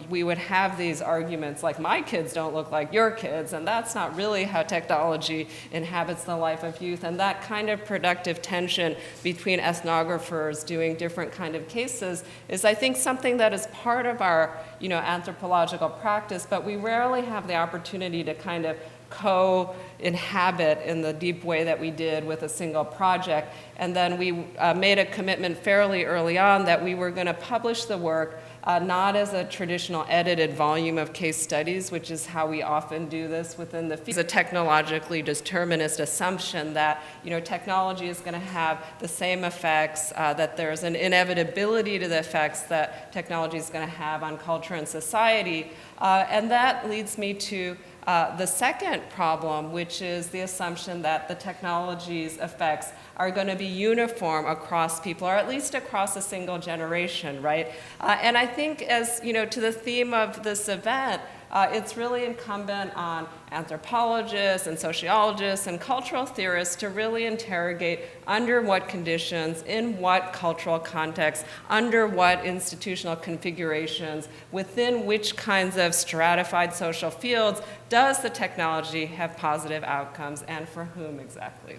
we would have these arguments like, my kids don't look like your kids, and that's not really how technology inhabits the life of youth. And that kind of productive tension between ethnographers doing different kind of cases is, I think, something that is part of our anthropological practice, but we rarely have the opportunity to kind of co-inhabit in the deep way that we did with a single project. And then we made a commitment fairly early on that we were going to publish the work not as a traditional edited volume of case studies, which is how we often do this within the field. It's a technologically determinist assumption that technology is going to have the same effects, that there's an inevitability to the effects that technology is going to have on culture and society. And that leads me to the second problem, which is the assumption that the technology's effects are going to be uniform across people, or at least across a single generation, right? And I think, as you know, to the theme of this event, it's really incumbent on anthropologists and sociologists and cultural theorists to really interrogate under what conditions, in what cultural context, under what institutional configurations, within which kinds of stratified social fields does the technology have positive outcomes, and for whom exactly.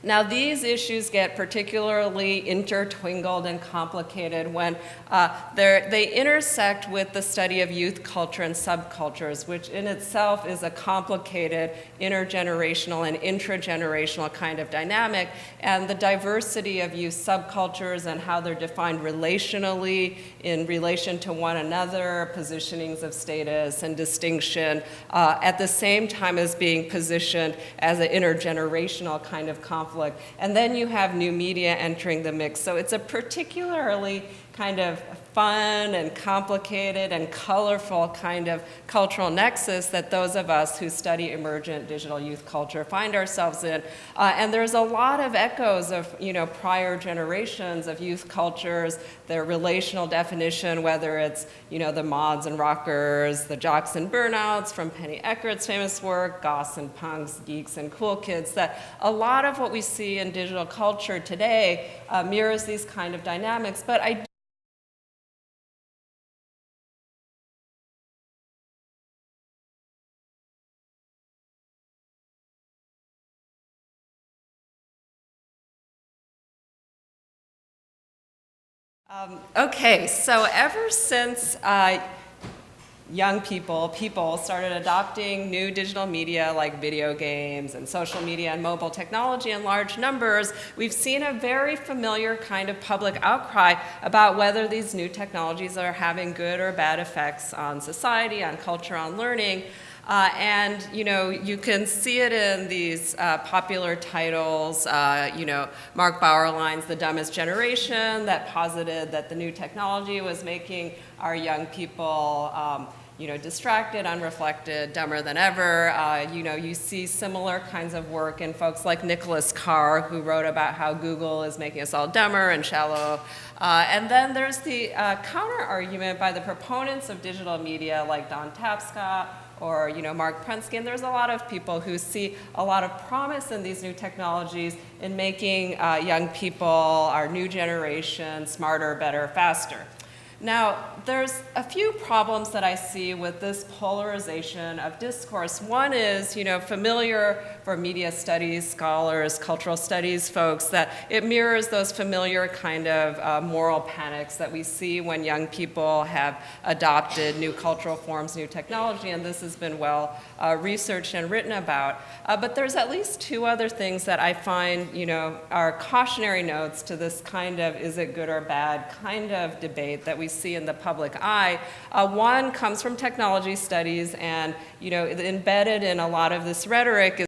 Now, these issues get particularly intertwined and complicated when they intersect with the study of youth culture and subcultures, which in itself is a complicated intergenerational and intragenerational kind of dynamic, and the diversity of youth subcultures and how they're defined relationally in relation to one another, positionings of status and distinction, at the same time as being positioned as an intergenerational kind of conflict. And then you have new media entering the mix. So it's a particularly kind of fun and complicated and colorful kind of cultural nexus that those of us who study emergent digital youth culture find ourselves in. And there's a lot of echoes of, you know, prior generations of youth cultures, their relational definition, whether it's, you know, the mods and rockers, the jocks and burnouts from Penny Eckert's famous work, goths and punks, geeks and cool kids, that a lot of what we see in digital culture today mirrors these kind of dynamics. But I Okay, so ever since young people started adopting new digital media like video games and social media and mobile technology in large numbers, we've seen a very familiar kind of public outcry about whether these new technologies are having good or bad effects on society, on culture, on learning. And you know, you can see it in these popular titles, you know, Mark Bauerlein's The Dumbest Generation, that posited that the new technology was making our young people, you know, distracted, unreflected, dumber than ever. You know, you see similar kinds of work in folks like Nicholas Carr, who wrote about how Google is making us all dumber and shallow. And then there's the counter-argument by the proponents of digital media like Don Tapscott, or, you know, Mark Prensky, and there's a lot of people who see a lot of promise in these new technologies in making young people, our new generation, smarter, better, faster. Now, there's a few problems that I see with this polarization of discourse. One is, you know, familiar for media studies scholars, cultural studies folks, that it mirrors those familiar kind of moral panics that we see when young people have adopted new cultural forms, new technology, and this has been well researched and written about. But there's at least two other things that I find, you know, are cautionary notes to this kind of is it good or bad kind of debate that we see in the public eye. One comes from technology studies, and, you know, embedded in a lot of this rhetoric is